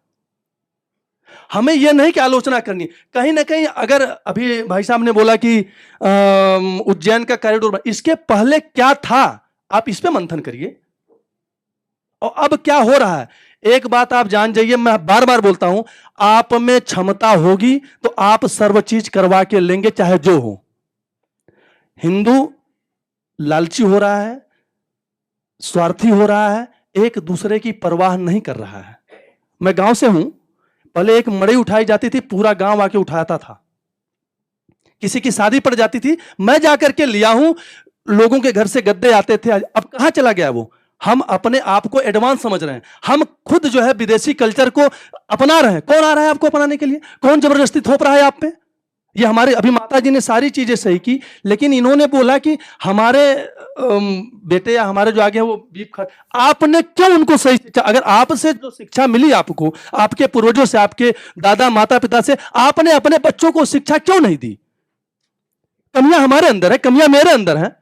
हमें यह नहीं कि आलोचना करनी, कहीं ना कहीं अगर अभी भाई साहब ने बोला कि उज्जैन का कॉरिडोर, इसके पहले क्या था, आप इस पे मंथन करिए और अब क्या हो रहा है। एक बात आप जान जाइए, मैं बार बार बोलता हूं, आप में क्षमता होगी तो आप सर्व चीज करवा के लेंगे, चाहे जो हो। हिंदू लालची हो रहा है, स्वार्थी हो रहा है, एक दूसरे की परवाह नहीं कर रहा है। मैं गांव से हूं, पहले एक मड़ई उठाई जाती थी, पूरा गांव आके उठाता था। किसी की शादी पड़ जाती थी, मैं जाकर के लिया हूं, लोगों के घर से गद्दे आते थे। अब कहां चला गया वो? हम अपने आप को एडवांस समझ रहे हैं, हम खुद जो है विदेशी कल्चर को अपना रहे हैं। कौन आ रहा है आपको अपनाने के लिए? कौन जबरदस्ती थोप रहा है आप पे? ये हमारे अभी माता जी ने सारी चीजें सही की, लेकिन इन्होंने बोला कि हमारे बेटे या हमारे जो आगे हैं वो बीफ खा। आपने क्यों उनको सही शिक्षा, अगर आपसे जो शिक्षा मिली आपको, आपके पूर्वजों से, आपके दादा माता पिता से, आपने अपने बच्चों को शिक्षा क्यों नहीं दी? कमियां हमारे अंदर है, कमियां मेरे अंदर है,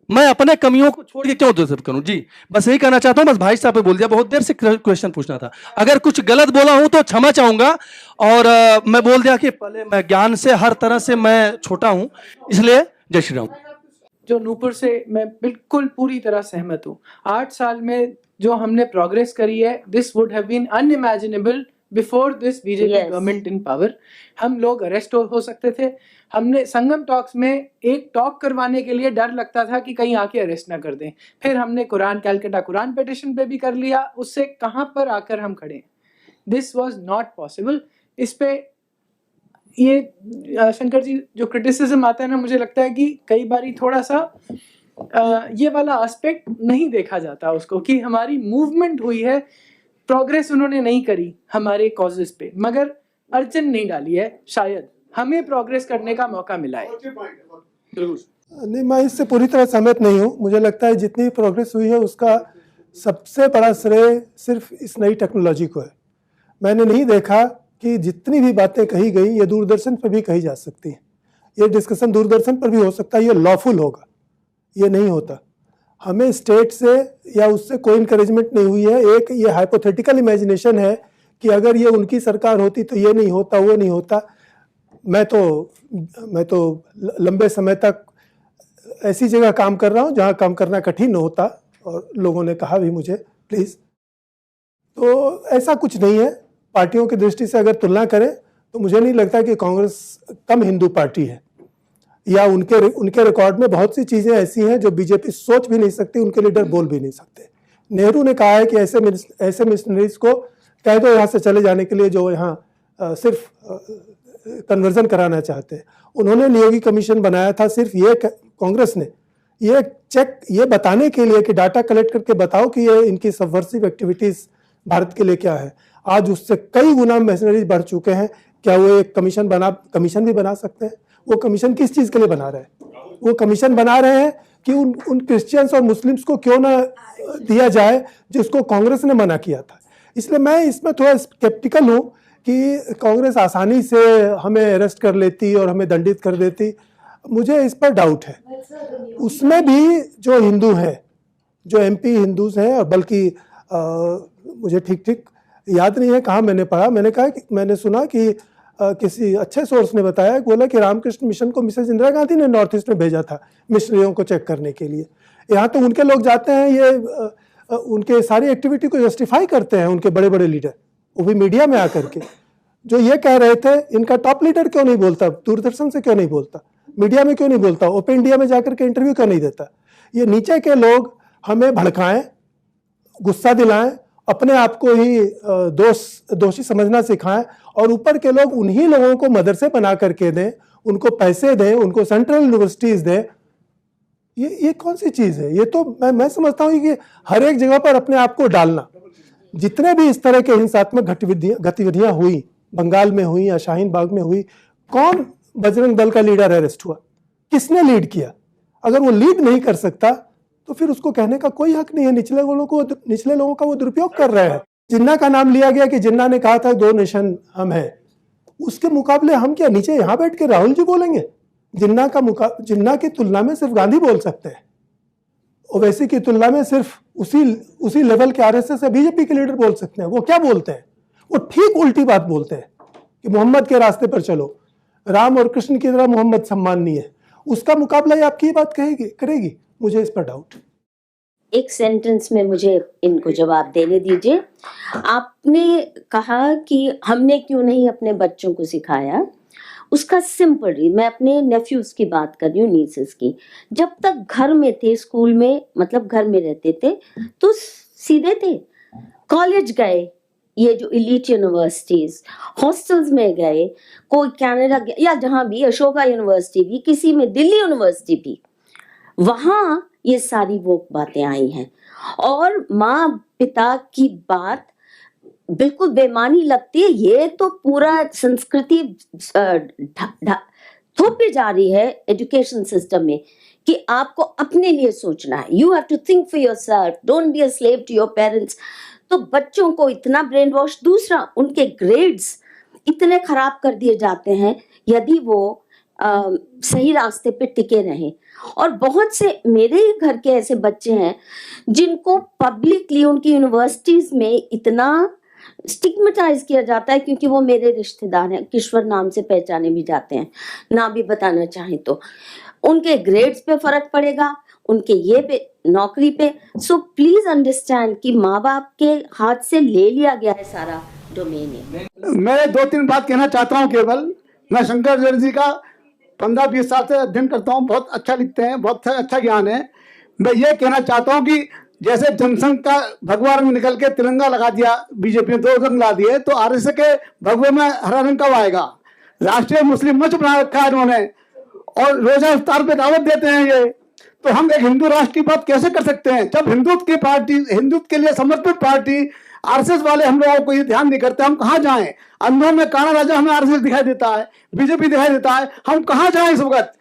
मैं अपने कमियों को छोड़ के क्यों डिजर्व करूं? जी बस यही कहना चाहता हूं। बस भाई साहब पे बोल दिया, बहुत देर से क्वेश्चन पूछना था। अगर कुछ गलत बोला हूं तो क्षमा चाहूंगा। और मैं बोल दिया कि पहले मैं ज्ञान से हर तरह से मैं छोटा हूं, इसलिए जय श्री राम। जो नूपुर से मैं बिल्कुल पूरी तरह सहमत हूँ। 8 साल में जो हमने प्रोग्रेस करी है, this would have been unimaginable before this BJP Yes. Government in power हम लोग अरेस्ट हो सकते थे। हमने संगम टॉक्स में एक टॉक करवाने के लिए डर लगता था कि कहीं आके अरेस्ट ना कर दें। फिर हमने कैलकाटा कुरान पिटिशन पे भी कर लिया, उससे कहाँ पर आकर हम खड़े हैं। This was not possible. इस पे ये शंकर जी जो क्रिटिसिज्म आता है ना, मुझे लगता है कि कई बार थोड़ा सा ये वाला एस्पेक्ट नहीं देखा जाता उसको, कि हमारी मूवमेंट हुई है, प्रोग्रेस उन्होंने नहीं करी हमारे कॉजेस पे, मगर अड़चन नहीं डाली है, शायद हमें प्रोग्रेस करने का मौका मिला है। नहीं, मैं इससे पूरी तरह सहमत नहीं हूँ। मुझे लगता है जितनी प्रोग्रेस हुई है उसका सबसे बड़ा श्रेय सिर्फ इस नई टेक्नोलॉजी को है। मैंने नहीं देखा कि जितनी भी बातें कही गई ये दूरदर्शन पर भी कही जा सकती हैं। ये डिस्कशन दूरदर्शन पर भी हो सकता है, ये लॉफुल होगा, ये नहीं होता। हमें स्टेट से या उससे कोई इंकरेजमेंट नहीं हुई है। एक ये हाइपोथेटिकल इमेजिनेशन है कि अगर ये उनकी सरकार होती तो ये नहीं होता, वो नहीं होता। मैं तो लंबे समय तक ऐसी जगह काम कर रहा हूँ जहाँ काम करना कठिन होता, और लोगों ने कहा भी मुझे प्लीज़। तो ऐसा कुछ नहीं है। पार्टियों की दृष्टि से अगर तुलना करें तो मुझे नहीं लगता कि कांग्रेस कम हिंदू पार्टी है, या उनके रिकॉर्ड में बहुत सी चीज़ें ऐसी हैं जो बीजेपी सोच भी नहीं सकती, उनके लीडर बोल भी नहीं सकते। नेहरू ने कहा है कि ऐसे मिशनरीज को कह दो यहाँ से चले जाने के लिए जो यहाँ सिर्फ कन्वर्जन कराना चाहते हैं। उन्होंने नियोगी कमीशन बनाया था सिर्फ ये कांग्रेस ने ये बताने के लिए कि डाटा कलेक्ट करके बताओ कि ये इनकी सबवर्सिव एक्टिविटीज़ भारत के लिए क्या है। आज उससे कई गुना मिशनरीज बढ़ चुके हैं। क्या वो एक कमीशन भी बना सकते हैं? वो कमीशन किस चीज़ के लिए बना रहे हैं? वो कमीशन बना रहे हैं कि उन क्रिश्चियंस और मुस्लिम्स को क्यों ना दिया जाए जिसको कांग्रेस ने मना किया था। इसलिए मैं इसमें थोड़ा स्केप्टिकल हूँ कि कांग्रेस आसानी से हमें अरेस्ट कर लेती और हमें दंडित कर देती। मुझे इस पर डाउट है। उसमें भी जो हिंदू हैं, जो MP हिंदूज हैं, और बल्कि मुझे ठीक याद नहीं है कहाँ मैंने पढ़ा, मैंने सुना कि किसी अच्छे सोर्स ने बताया, बोला कि रामकृष्ण मिशन को मिसेज इंदिरा गांधी ने नॉर्थ ईस्ट में भेजा था मिशनरियों को चेक करने के लिए। यहाँ तो उनके लोग जाते हैं, ये उनके सारी एक्टिविटी को जस्टिफाई करते हैं उनके बड़े बड़े लीडर, वो भी मीडिया में आकर के। जो ये कह रहे थे, इनका टॉप लीडर क्यों नहीं बोलता, दूरदर्शन से क्यों नहीं बोलता, मीडिया में क्यों नहीं बोलता, ओपन इंडिया में जाकर के इंटरव्यू क्यों नहीं देता? ये नीचे के लोग हमें भड़काएं, गुस्सा दिलाएं, अपने आप को ही दोषी समझना सिखाएं, और ऊपर के लोग उन्हीं लोगों को मदरसे बना करके दें, उनको पैसे दें, उनको सेंट्रल यूनिवर्सिटीज दें। ये कौन सी चीज़ है? ये तो मैं समझता हूँ कि हर एक जगह पर अपने आप को डालना। जितने भी इस तरह के हिंसात्मक गतिविधियां हुई, बंगाल में हुई या शाहीन बाग में हुई, कौन बजरंग दल का लीडर अरेस्ट हुआ? किसने लीड किया? अगर वो लीड नहीं कर सकता तो फिर उसको कहने का कोई हक नहीं है। निचले लोगों का वो दुरुपयोग कर रहे हैं। जिन्ना का नाम लिया गया कि जिन्ना ने कहा था 2 नेशन हम हैं, उसके मुकाबले हम क्या नीचे यहाँ बैठ के राहुल जी बोलेंगे? जिन्ना की तुलना में सिर्फ गांधी बोल सकते हैं, ओवैसी की तुलना में सिर्फ उसी लेवल के RSS या बीजेपी के लीडर बोल सकते हैं। वो क्या बोलते हैं? वो ठीक उल्टी बात बोलते हैं कि मोहम्मद के रास्ते पर चलो, राम और कृष्ण की तरह मोहम्मद सम्माननीय है। उसका मुकाबला ये आपकी बात करेगी? मुझे इस पर डाउट। एक सेंटेंस में मुझे इनको जवाब देने दीजिए। आपने कहा कि हमने क्यों नहीं अपने बच्चों को सिखाया। उसका सिंपल, मैं अपने नेफ्यूज की बात कर रही हूँ, नीसेस की। जब तक घर में थे, स्कूल में, मतलब घर में रहते थे, तो सीधे थे। कॉलेज गए, ये जो इलीट यूनिवर्सिटीज, हॉस्टल्स में गए, कोई कनाडा गया या जहाँ भी, अशोका यूनिवर्सिटी भी, किसी में दिल्ली यूनिवर्सिटी भी, वहां ये सारी वो बातें आई हैं। और माँ पिता की बात बिल्कुल बेमानी लगती है। ये तो पूरा संस्कृति थोपी जा रही है एजुकेशन सिस्टम में कि आपको अपने लिए सोचना है। You have to think for yourself, don't be a slave to your parents. तो बच्चों को इतना ब्रेन वॉश। दूसरा, उनके ग्रेड्स इतने खराब कर दिए जाते हैं यदि वो सही रास्ते पे टिके रहें। और बहुत से मेरे ही घर के ऐसे बच्चे हैं जिनको पब्लिकली उनकी यूनिवर्सिटीज में इतना स्टिग्मेटाइज किया जाता है, क्योंकि वो मेरे रिश्तेदार हैं, किश्वर नाम से पहचाने भी जाते हैं, ना भी बताना चाहें तो। उनके ग्रेड्स पे फर्क पड़ेगा, उनके ये पे, नौकरी पे। सो प्लीज अंडरस्टैंड कि माँ बाप के हाथ से ले लिया गया है सारा domain है। मैं 2-3 बात कहना चाहता हूँ केवल। मैं शंकराचार्य जी का 15-20 साल से अध्ययन करता हूँ, बहुत अच्छा लिखते हैं, बहुत अच्छा ज्ञान है। मैं ये कहना चाहता हूँ कि जैसे जनसंघ का भगवा रंग निकल के तिरंगा लगा दिया बीजेपी ने, 2 रंग ला दिए, तो आरएसएस के भगवे में हरा रंग कब आएगा? राष्ट्रीय मुस्लिम मंच बना रखा है इन्होंने और रोजा इफ्तार पे दावत देते हैं ये। तो हम एक हिंदू राष्ट्र की बात कैसे कर सकते हैं जब हिंदुत्व की पार्टी, हिंदुत्व के लिए समर्पित पार्टी आरएसएस वाले हम लोगों को ये ध्यान नहीं करते? हम कहाँ जाएं? अंधों में काना राजा हमें आरएसएस दिखाई देता है, बीजेपी दिखाई देता है, हम कहाँ जाएं इस वक्त?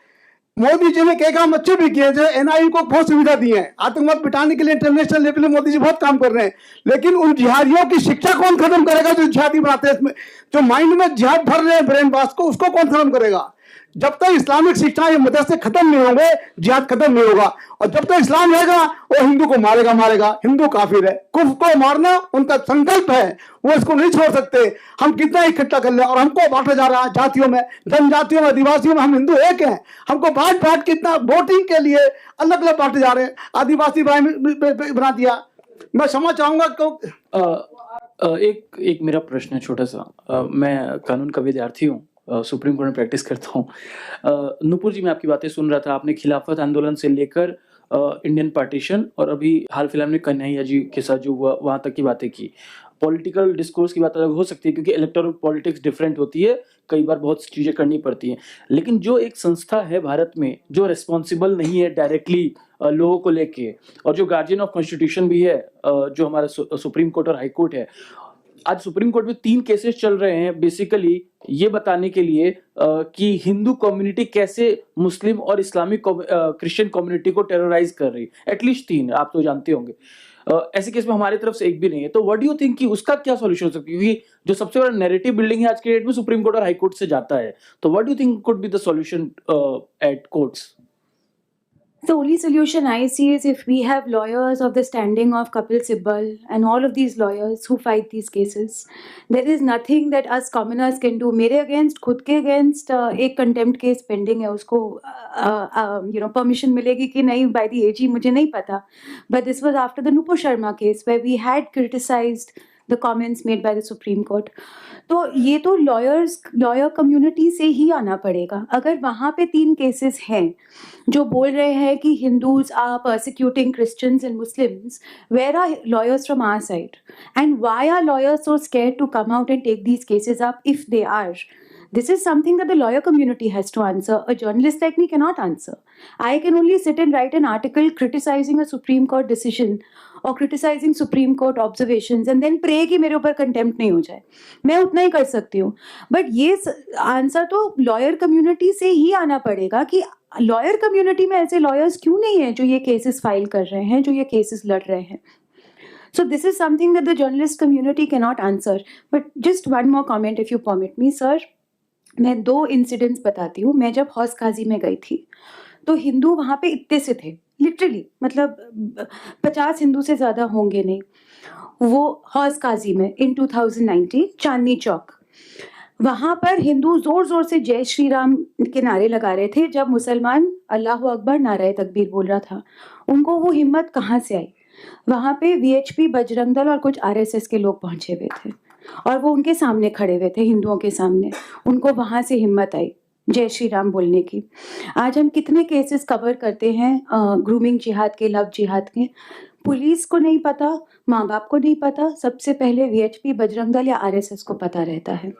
मोदी जी ने कई काम अच्छे भी किए, जो एनआईए को बहुत सुविधा दी है, आतंकवाद मिटाने के लिए इंटरनेशनल लेवल पे मोदी जी बहुत काम कर रहे हैं। लेकिन उन जिहादियों की शिक्षा कौन खत्म करेगा जो जिहादी बनाते हैं? इसमें जो माइंड में जिहाद भर रहे हैं ब्रेन वॉश को, उसको कौन खत्म करेगा? जब तक इस्लामिक शिक्षा ये मदरसे खत्म नहीं होंगे, जिहाद खत्म नहीं होगा। और जब तक इस्लाम रहेगा वो हिंदू को मारेगा। हिंदू काफिर है, कुफ्र को मारना उनका संकल्प है, वो इसको नहीं छोड़ सकते। हम कितना इकट्ठा कर ले, और हमको बांटा जा रहा है जातियों में, जनजातियों में, आदिवासियों में। हम हिंदू एक हैं, हमको बांट कितना वोटिंग के लिए अलग अलग बांटे जा रहे हैं, आदिवासी बना दिया। मैं क्षमा चाहूंगा क्यों एक मेरा प्रश्न है छोटा सा। मैं कानून का विद्यार्थी हूँ, सुप्रीम कोर्ट में प्रैक्टिस करता हूँ। नूपुर जी, मैं आपकी बातें सुन रहा था। आपने खिलाफत आंदोलन से लेकर इंडियन पार्टीशन और अभी हाल फिलहाल में कन्हैया जी के साथ जो हुआ वहाँ तक की बातें की। पॉलिटिकल डिस्कोर्स की बात अलग हो सकती है क्योंकि इलेक्टोरल पॉलिटिक्स डिफरेंट होती है, कई बार बहुत चीज़ें करनी पड़ती हैं। लेकिन जो एक संस्था है भारत में जो रिस्पॉन्सिबल नहीं है डायरेक्टली लोगों को लेके, और जो गार्जियन ऑफ कॉन्स्टिट्यूशन भी है, जो हमारा सुप्रीम कोर्ट और हाई कोर्ट है। आज सुप्रीम कोर्ट में 3 केसेस चल रहे हैं बेसिकली ये बताने के लिए कि हिंदू कम्युनिटी कैसे मुस्लिम और इस्लामिक क्रिश्चियन कम्युनिटी को टेरराइज कर रही है। एटलीस्ट 3, आप तो जानते होंगे। ऐसे केस में हमारी तरफ से एक भी नहीं है। तो व्हाट डू यू थिंक कि उसका क्या सॉल्यूशन हो सकता है? क्योंकि जो सबसे बड़ा नैरेटिव बिल्डिंग है आज के डेट में सुप्रीम कोर्ट और हाई कोर्ट से जाता है। तो what do you think could be the solution at courts? The only solution I see is if we have lawyers of the standing of Kapil Sibal and all of these lawyers who fight these cases. There is nothing that us commoners can do. मेरे against, खुद के against एक contempt case pending है, उसको permission मिलेगी कि नहीं by the AG मुझे नहीं पता. But this was after the Nupur Sharma case where we had criticized the comments made by the Supreme Court. तो ये तो लॉयर कम्युनिटी से ही आना पड़ेगा। अगर वहाँ पे 3 केसेस हैं जो बोल रहे हैं कि Hindus are persecuting Christians and Muslims, where are lawyers from our side? And why are lawyers so scared to come out and take these cases up if they are? This is something that the lawyer community has to answer. A journalist like me cannot answer. I can only sit and write an article criticizing a Supreme Court decision or criticizing Supreme Court observations and then pray कि मेरे ऊपर contempt नहीं हो जाए। मैं उतना ही कर सकती हूँ। But ये आंसर तो lawyer community से ही आना पड़ेगा कि lawyer community में ऐसे lawyers क्यों नहीं हैं जो ये cases file कर रहे हैं, जो ये cases लड़ रहे हैं। So this is something that the journalist community cannot answer. But just one more comment if you permit me, sir. मैं 2 इंसिडेंट्स बताती हूँ। मैं जब हौस काजी में गई थी तो हिंदू वहाँ पे इतने से थे, लिटरली मतलब 50 हिंदू से ज़्यादा होंगे नहीं। वो हौस काजी में इन 2019 चांदनी चौक, वहाँ पर हिंदू ज़ोर ज़ोर से जय श्री राम के नारे लगा रहे थे जब मुसलमान अल्लाह अकबर नारे तकबीर बोल रहा था। उनको वो हिम्मत कहाँ से आई? वहाँ पे VHP, बजरंग दल और कुछ RSS के लोग पहुँचे हुए थे और वो उनके सामने खड़े हुए थे, हिंदुओं के सामने। उनको वहाँ से हिम्मत आई जय श्री राम बोलने की। आज हम कितने केसेस कवर करते हैं ग्रूमिंग जिहाद के, लव जिहाद के। पुलिस को नहीं पता, माँ बाप को नहीं पता, सबसे पहले VHP, बजरंग दल या RSS को पता रहता है।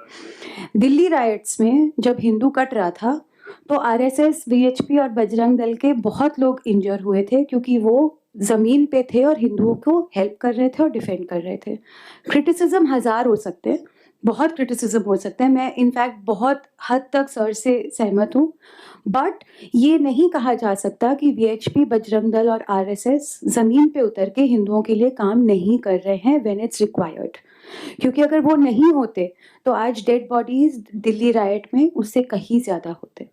दिल्ली राइट्स में जब हिंदू कट रहा था तो RSS, VHP और बजरंग दल के बहुत लोग इंजर हुए थे क्योंकि वो ज़मीन पे थे और हिंदुओं को हेल्प कर रहे थे और डिफेंड कर रहे थे। क्रिटिसिज्म 1000 हो सकते हैं, बहुत क्रिटिसिज्म हो सकता है। मैं इनफैक्ट बहुत हद तक सर से सहमत हूँ, बट ये नहीं कहा जा सकता कि VHP, बजरंग दल और RSS ज़मीन पे उतर के हिंदुओं के लिए काम नहीं कर रहे हैं व्हेन इट्स रिक्वायर्ड। क्योंकि अगर वो नहीं होते तो आज डेड बॉडीज दिल्ली राइट में उससे कहीं ज़्यादा होते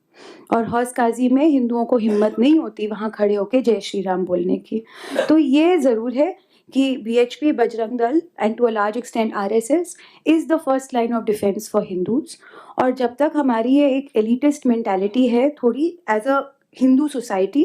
और हौस काजी में हिंदुओं को हिम्मत नहीं होती वहाँ खड़े होके जय श्री राम बोलने की। तो ये ज़रूर है कि VHP, Bajrang Dal and to a large extent RSS is the first line of defence for Hindus. और जब तक हमारी ये एक एलिटिस्ट मेंटालिटी है थोड़ी एज अ हिंदू सोसाइटी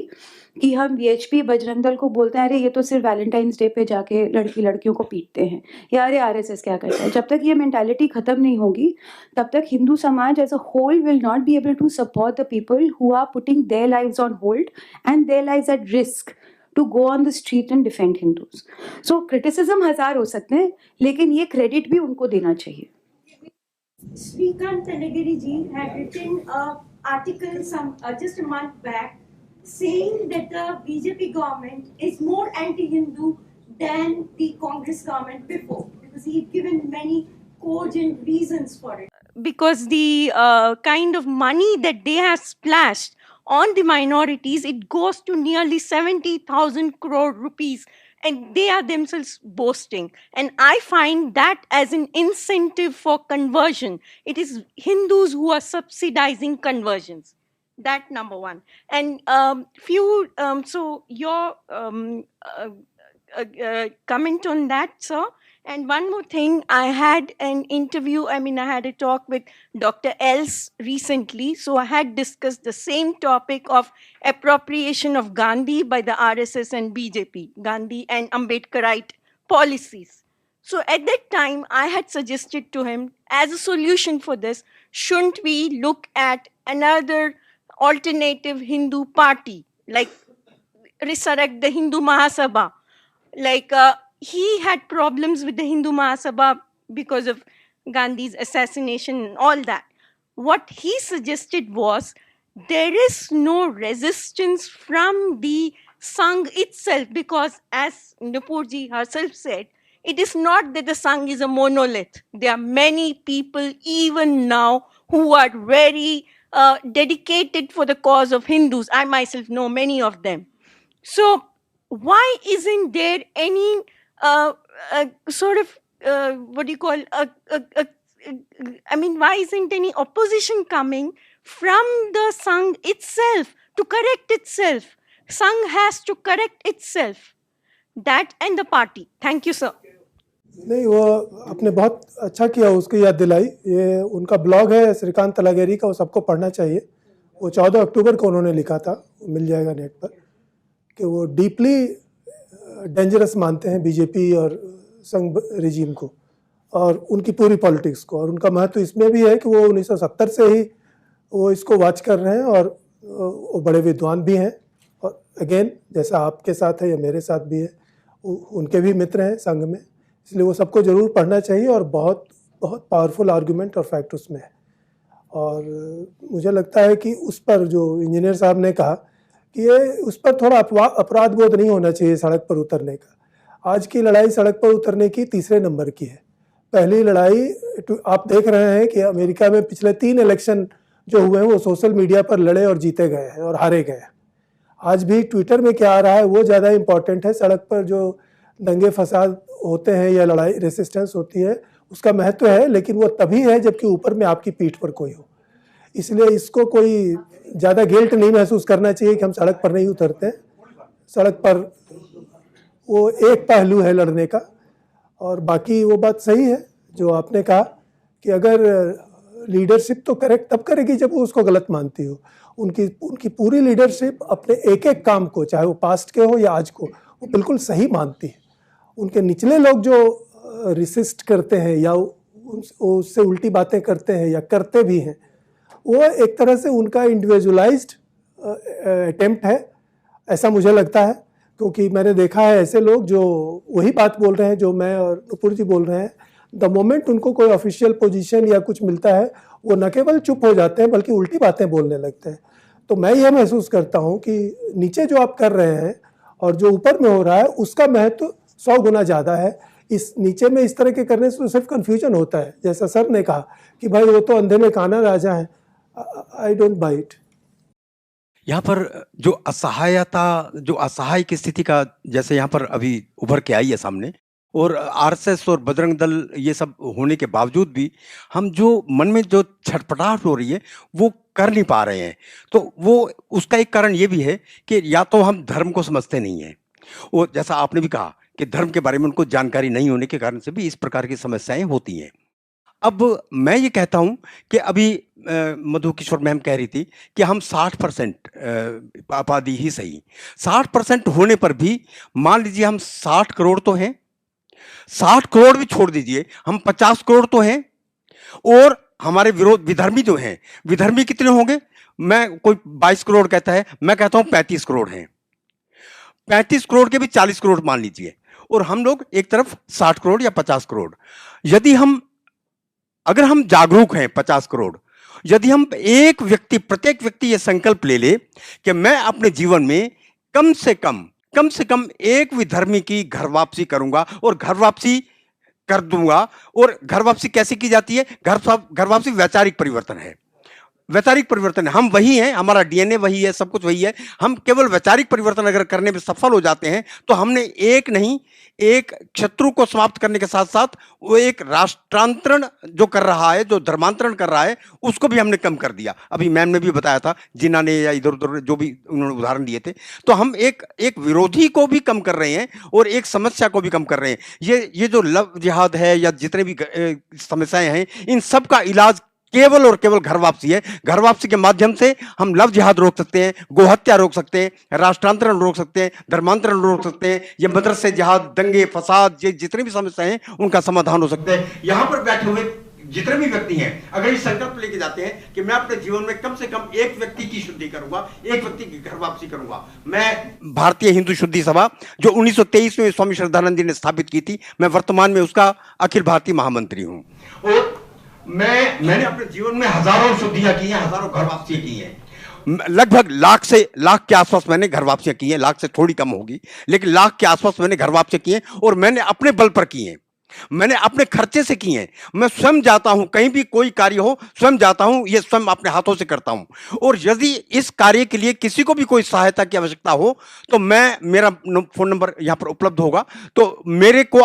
कि हम वीएचपी बजरंग दल को बोलते हैं अरे ये तो सिर्फ वैलेंटाइंस डे पे जाके लड़कियों को पीटते हैं, या अरे आरएसएस क्या करता है। जब तक ये मेंटालिटी खत्म नहीं होगी तब तक हिंदू समाज as a whole will not be able to support the people who are putting their lives on hold and their lives at risk to go on the street and defend Hindus. So criticism हजार हो सकते हैं, लेकिन ये credit भी उनको देना चाहिए। Srikant Talagiri ji had written an article just a month back saying that the BJP government is more anti-Hindu than the Congress government before, because he had given many cogent reasons for it. Because the kind of money that they have splashed on the minorities, it goes to nearly 70,000 crore rupees. And they are themselves boasting. And I find that as an incentive for conversion. It is Hindus who are subsidizing conversions. That number one. And so your comment on that, sir. And one more thing, I had a talk with Dr. Els recently. So I had discussed the same topic of appropriation of Gandhi by the RSS and BJP, Gandhi and Ambedkarite policies. So at that time, I had suggested to him, as a solution for this, shouldn't we look at another alternative Hindu party, like resurrect the Hindu Mahasabha, like he had problems with the Hindu Mahasabha because of Gandhi's assassination and all that. What he suggested was there is no resistance from the Sangh itself, because as Nupurji herself said, it is not that the Sangh is a monolith. There are many people even now who are very dedicated for the cause of Hindus. I myself know many of them. So why isn't there any why isn't any opposition coming from the Sangh itself to correct itself? Sangh has to correct itself. That and the party. Thank you, sir. नहीं, वो आपने बहुत अच्छा किया, उसकी याद दिलाई। ये उनका ब्लॉग है श्रीकांत तलागेरी का, वो सबको पढ़ना चाहिए। वो 14 अक्टूबर को उन्होंने लिखा था, मिल जाएगा नेट पर, कि वो डीपली डेंजरस मानते हैं बीजेपी और संघ रिजीम को और उनकी पूरी पॉलिटिक्स को। और उनका महत्व इसमें भी है कि वो 1970 से ही वो इसको वॉच कर रहे हैं और वो बड़े विद्वान भी हैं। और अगेन, जैसा आपके साथ है या मेरे साथ भी है, उनके भी मित्र हैं संघ में, इसलिए वो सबको ज़रूर पढ़ना चाहिए। और बहुत बहुत पावरफुल आर्गूमेंट और फैक्ट उसमें है। और मुझे लगता है कि उस पर जो इंजीनियर साहब ने कहा कि ये उस पर थोड़ा अपराध बोध नहीं होना चाहिए सड़क पर उतरने का। आज की लड़ाई सड़क पर उतरने की तीसरे नंबर की है। पहली लड़ाई आप देख रहे हैं कि अमेरिका में पिछले 3 इलेक्शन जो हुए हैं वो सोशल मीडिया पर लड़े और जीते गए हैं और हारे गए हैं। आज भी ट्विटर में क्या आ रहा है वो ज़्यादा इम्पॉर्टेंट है। सड़क पर जो दंगे फसाद होते हैं या लड़ाई रेसिस्टेंस होती है उसका महत्व है, लेकिन वो तभी है जबकि ऊपर में आपकी पीठ पर कोई हो। इसलिए इसको कोई ज़्यादा गिल्ट नहीं महसूस करना चाहिए कि हम सड़क पर नहीं उतरते। सड़क पर वो एक पहलू है लड़ने का। और बाकी वो बात सही है जो आपने कहा कि अगर लीडरशिप तो करेक्ट तब करेगी जब वो उसको गलत मानती हो। उनकी पूरी लीडरशिप अपने एक एक काम को, चाहे वो पास्ट के हो या आज को, वो बिल्कुल सही मानती है। उनके निचले लोग जो रिसिस्ट करते हैं या उससे उल्टी बातें करते हैं या करते भी हैं, वो एक तरह से उनका इंडिविजुअलाइज्ड अटेम्प्ट है, ऐसा मुझे लगता है। क्योंकि मैंने देखा है ऐसे लोग जो वही बात बोल रहे हैं जो मैं और नुपुर जी बोल रहे हैं। द मोमेंट उनको कोई ऑफिशियल पोजीशन या कुछ मिलता है वो न केवल चुप हो जाते हैं बल्कि उल्टी बातें बोलने लगते हैं। तो मैं यह महसूस करता हूँ कि नीचे जो आप कर रहे हैं और जो ऊपर में हो रहा है उसका महत्व 100 गुना ज़्यादा है। इस नीचे में इस तरह के करने से तो सिर्फ कन्फ्यूजन होता है। जैसा सर ने कहा कि भाई वो तो अंधे में काना राजा है, आई डोंट बाय इट। यहाँ पर जो असहाय की स्थिति का जैसे यहाँ पर अभी उभर के आई है सामने, और आरएसएस और बजरंग दल ये सब होने के बावजूद भी हम जो मन में जो छटपटाहट हो रही है वो कर नहीं पा रहे हैं। तो वो उसका एक कारण ये भी है कि या तो हम धर्म को समझते नहीं हैं, और जैसा आपने भी कहा कि धर्म के बारे में उनको जानकारी नहीं होने के कारण से भी इस प्रकार की समस्याएं होती हैं। अब मैं ये कहता हूं कि अभी मधु किशोर मैम कह रही थी कि हम 60% आबादी ही सही, 60% होने पर भी मान लीजिए हम 60 करोड़ तो हैं, 60 करोड़ भी छोड़ दीजिए, हम 50 करोड़ तो हैं, और हमारे विधर्मी जो हैं, विधर्मी कितने होंगे? मैं कोई 22 करोड़ कहता है, मैं कहता हूं 35 करोड़ हैं। 35 करोड़ के भी 40 करोड़ मान लीजिए, और हम लोग एक तरफ 60 करोड़ या 50 करोड़। यदि हम, अगर हम जागरूक हैं 50 करोड़, यदि हम प्रत्येक व्यक्ति ये संकल्प ले ले कि मैं अपने जीवन में कम से कम एक विधर्मी की घर वापसी करूंगा और घर वापसी कर दूंगा। और घर वापसी कैसे की जाती है? घर वापसी वैचारिक परिवर्तन है, वैचारिक परिवर्तन है। हम वही हैं, हमारा डीएनए वही है, सब कुछ वही है। हम केवल वैचारिक परिवर्तन अगर करने में सफल हो जाते हैं तो हमने एक शत्रु को समाप्त करने के साथ साथ वो एक राष्ट्रांतरण जो कर रहा है, जो धर्मांतरण कर रहा है, उसको भी हमने कम कर दिया। अभी मैम ने भी बताया था, जिन्ना ने या इधर उधर जो भी उन्होंने उदाहरण दिए थे, तो हम एक विरोधी को भी कम कर रहे हैं और एक समस्या को भी कम कर रहे हैं। ये जो लव जिहाद है या जितने भी समस्याएं हैं, इन सब का इलाज केवल और केवल घर वापसी है। घर वापसी के माध्यम से हम लव जिहाद रोक सकते हैं, गोहत्या रोक सकते हैं, राष्ट्रांतरण रोक सकते हैं, धर्मांतरण रोक सकते हैं, ये मदरसे जिहाद, दंगे फसाद, ये जितनी भी समस्याएं हैं उनका समाधान हो सकता है। यहां पर बैठे हुए जितने भी व्यक्ति हैं, अगर ये संकल्प लेके जाते हैं कि मैं अपने जीवन में कम से कम एक व्यक्ति की शुद्धि करूंगा, एक व्यक्ति की घर वापसी करूंगा। मैं भारतीय हिंदू शुद्धि सभा जो 1923 में स्वामी श्रद्धानंद जी ने स्थापित की थी, मैं वर्तमान में उसका अखिल भारतीय महामंत्री हूं, और मैंने अपने जीवन में हजारों शुद्धियां की हैं, हजारों घर वापसियां की हैं। लगभग लाख के आसपास मैंने घर वापसियां की हैं, लाख से थोड़ी कम होगी, लेकिन लाख के आसपास मैंने घर वापसियां की हैं, और मैंने अपने बल पर की हैं, मैंने अपने खर्चे से की हैं। मैं स्वयं जाता हूं, कहीं भी कोई कार्य हो स्वयं जाता हूं, ये स्वयं अपने हाथों से करता हूं। और यदि इस कार्य के लिए किसी को भी कोई सहायता की आवश्यकता हो तो मेरा फोन नंबर यहां पर उपलब्ध होगा, तो मेरे को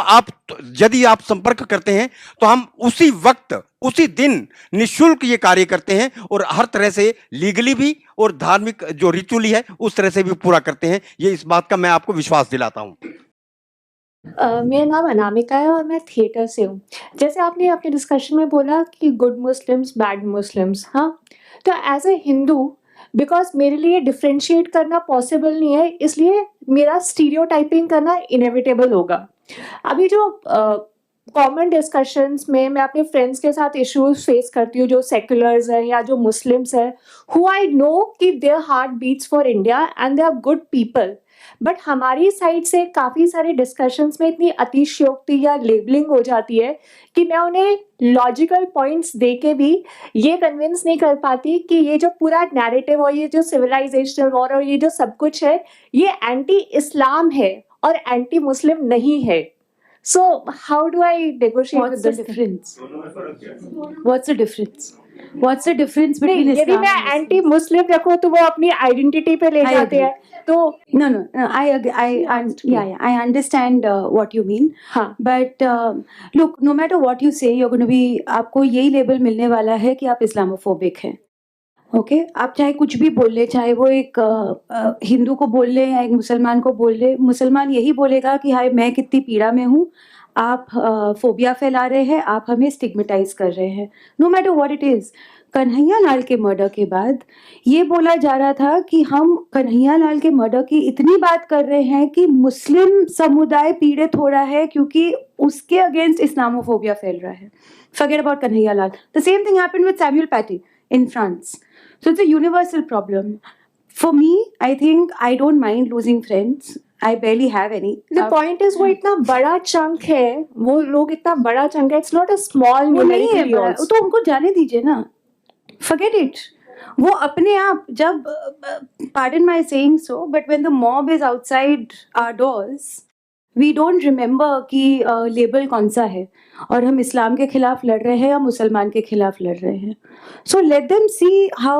यदि आप संपर्क करते हैं तो हम उसी वक्त उसी दिन निःशुल्क ये कार्य करते हैं, और हर तरह से लीगली भी और धार्मिक जो रिचुअली है उस तरह से भी पूरा करते हैं। ये इस बात का मैं आपको विश्वास दिलाता हूं। मेरा नाम अनामिका है और मैं थिएटर से हूँ। जैसे आपने अपने डिस्कशन में बोला कि गुड मुस्लिम्स, बैड मुस्लिम्स, हाँ, तो एज ए हिंदू, बिकॉज मेरे लिए डिफ्रेंशिएट करना पॉसिबल नहीं है, इसलिए मेरा स्टीरियोटाइपिंग करना इनएविटेबल होगा। अभी जो कॉमन डिस्कशंस में मैं अपने फ्रेंड्स के साथ इश्यूज फेस करती हूँ, जो सेक्युलर्स हैं या जो मुस्लिम्स हैं, हु आई नो कि their heart beats for India and they are good people, but हमारी साइड से काफ़ी सारे डिस्कशंस में इतनी अतिशयोक्ति या लेबलिंग हो जाती है कि मैं उन्हें लॉजिकल पॉइंट्स दे के भी ये कन्विंस नहीं कर पाती कि ये जो पूरा नैरेटिव और ये जो सिविलाइजेशनल वॉर और ये जो सब कुछ है, ये एंटी इस्लाम है और एंटी मुस्लिम नहीं है। So how do I negotiate with this difference? What's the difference? What's the difference between Islam? यदि मैं एंटी मुस्लिम रखूं तो वो अपनी आइडेंटिटी पे ले जाते हैं। तो no, I understand what you mean. हाँ. But look, no matter what you say, you're going to be, आपको यही लेबल मिलने वाला है कि आप इस्लामोफोबिक हैं। ओके आप चाहे कुछ भी बोल ले, चाहे वो एक हिंदू को बोल ले या एक मुसलमान को बोल ले, मुसलमान यही बोलेगा कि हाय मैं कितनी पीड़ा में हूँ, आप फोबिया फैला रहे हैं, आप हमें स्टिग्मेटाइज कर रहे हैं, no matter what it is. Kanhaiya Lal के मर्डर के बाद ये बोला जा रहा था कि हम कन्हैया लाल के मर्डर की इतनी बात कर रहे हैं कि मुस्लिम समुदाय पीड़ित हो रहा है क्योंकि उसके अगेंस्ट इस्लामोफोबिया फैल रहा है। Forget about Kanhaiya Lal. The same thing happened with Samuel Paty in France. So it's a universal problem. For me, I think I don't mind losing friends. I barely have any. The point is वो इतना बड़ा chunk है, वो लोग इतना बड़ा chunk है, it's not a small numerically also. तो उनको जाने दीजिए ना, forget it. वो अपने आप जब, pardon my saying so, but when the mob is outside our doors, we don't remember कि लेबल कौन सा है और हम इस्लाम के खिलाफ लड़ रहे हैं या मुसलमान के खिलाफ लड़ रहे हैं। So let them see how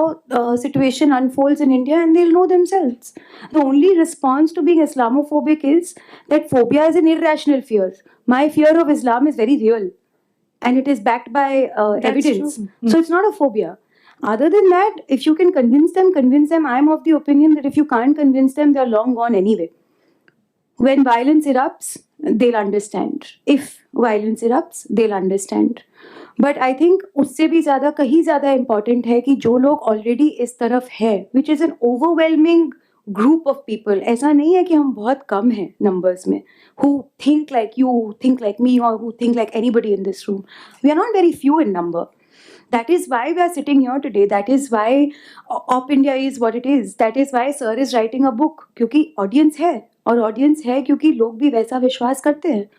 situation unfolds in India and they'll know themselves. The only response to being Islamophobic is that phobia is an irrational fear. My fear of Islam is very real and it is backed by evidence. So it's not a phobia. Other than that, if you can convince them. I'm of the opinion that if you can't convince them, they're long gone anyway. When violence erupts, they'll understand. If violence erupts, they'll understand. But I think उससे भी ज़्यादा कहीं ज़्यादा important है कि जो लोग already इस तरफ है, which is an overwhelming group of people, ऐसा नहीं है कि हम बहुत कम हैं नंबर्स में, who think like you, who think like me, or who think like anybody in this room. We are not very few in number. That is why we are sitting here today. That is why Op India is what it is. That is why Sir is writing a book. क्योंकि audience है, और audience है क्योंकि लोग भी वैसा विश्वास करते हैं.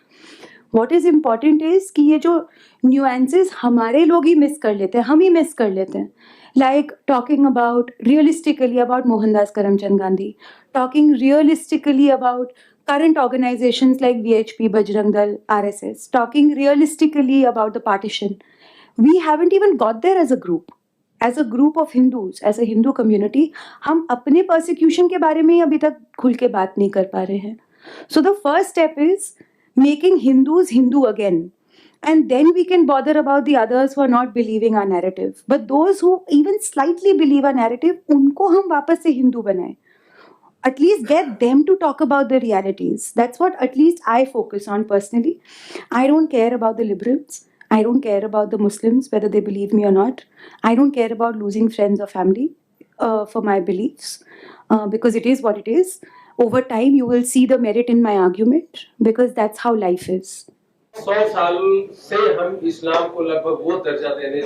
What is important is कि ये जो nuances हमारे लोग ही मिस कर लेते हैं, हम ही मिस कर लेते हैं. Like talking about realistically about Mohandas Karamchand Gandhi, talking realistically about current organizations like VHP, Bajrang Dal, RSS, talking realistically about the partition. We haven't even got there as a group of Hindus, as a Hindu community. हम अपने persecution के बारे में ही अभी तक खुल के बात नहीं कर पा रहे हैं. So the first step is making Hindus Hindu again. And then we can bother about the others who are not believing our narrative. But those who even slightly believe our narrative, उनको हम वापस से हिंदू बनाएं. At least get them to talk about the realities. That's what at least I focus on personally. I don't care about the liberals. I don't care about the Muslims, whether they believe me or not. I don't care about losing friends or family for my beliefs, because it is what it is. Over time, you will see the merit in my argument, because that's how life is. 100 साल से हम इस्लाम को लगभग वो दर्जा देने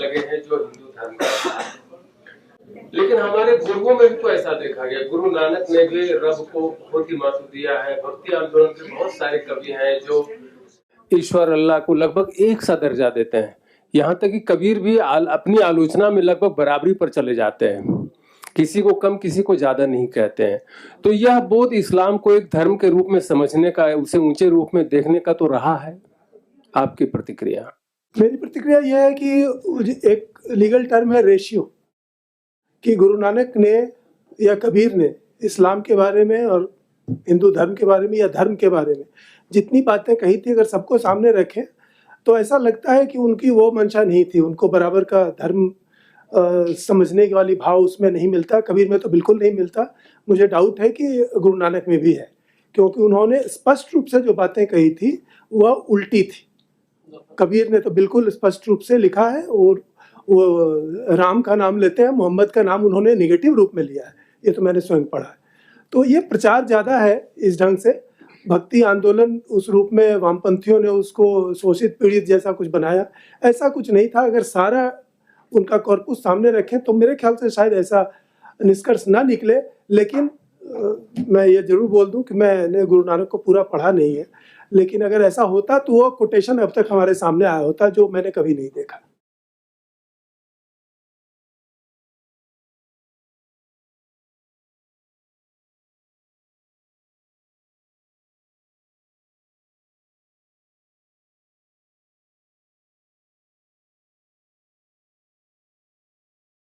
लगे हैं जो हिंदू धर्म का है, लेकिन हमारे गुरुओं में भी तो ऐसा देखा गया. गुरु नानक ने भी रब को बहुत ही महत्व दिया है. भक्ति आंदोलन के बहुत सारे कवि हैं जो ईश्वर अल्लाह को लगभग एक सा दर्जा देते हैं. यहाँ तक कि कबीर भी अपनी आलोचना में लगभग बराबरी पर चले जाते हैं, किसी को कम किसी को ज्यादा नहीं कहते हैं. तो यह बोध इस्लाम को एक धर्म के रूप में समझने का, उसे ऊंचे रूप में देखने का तो रहा है. आपकी प्रतिक्रिया? मेरी प्रतिक्रिया यह है कि एक लीगल टर्म है रेशियो, कि गुरु नानक ने या कबीर ने इस्लाम के बारे में और हिंदू धर्म के बारे में या धर्म के बारे में जितनी बातें कही थी, अगर सबको सामने रखें तो ऐसा लगता है कि उनकी वो मंशा नहीं थी. उनको बराबर का धर्म समझने वाली भाव उसमें नहीं मिलता. कबीर में तो बिल्कुल नहीं मिलता. मुझे डाउट है कि गुरु नानक में भी है, क्योंकि उन्होंने स्पष्ट रूप से जो बातें कही थी वह उल्टी थी. कबीर ने तो बिल्कुल स्पष्ट रूप से लिखा है, और वो राम का नाम लेते हैं, मोहम्मद का नाम उन्होंने नेगेटिव रूप में लिया है. ये तो मैंने स्वयं पढ़ा है. तो ये प्रचार ज़्यादा है इस ढंग से. भक्ति आंदोलन उस रूप में वामपंथियों ने उसको शोषित पीड़ित जैसा कुछ बनाया, ऐसा कुछ नहीं था. अगर सारा उनका कॉर्पस सामने रखें तो मेरे ख्याल से शायद ऐसा निष्कर्ष ना निकले. लेकिन मैं ये जरूर बोल दूं कि मैंने गुरु नानक को पूरा पढ़ा नहीं है, लेकिन अगर ऐसा होता तो वो कोटेशन अब तक हमारे सामने आया होता, जो मैंने कभी नहीं देखा.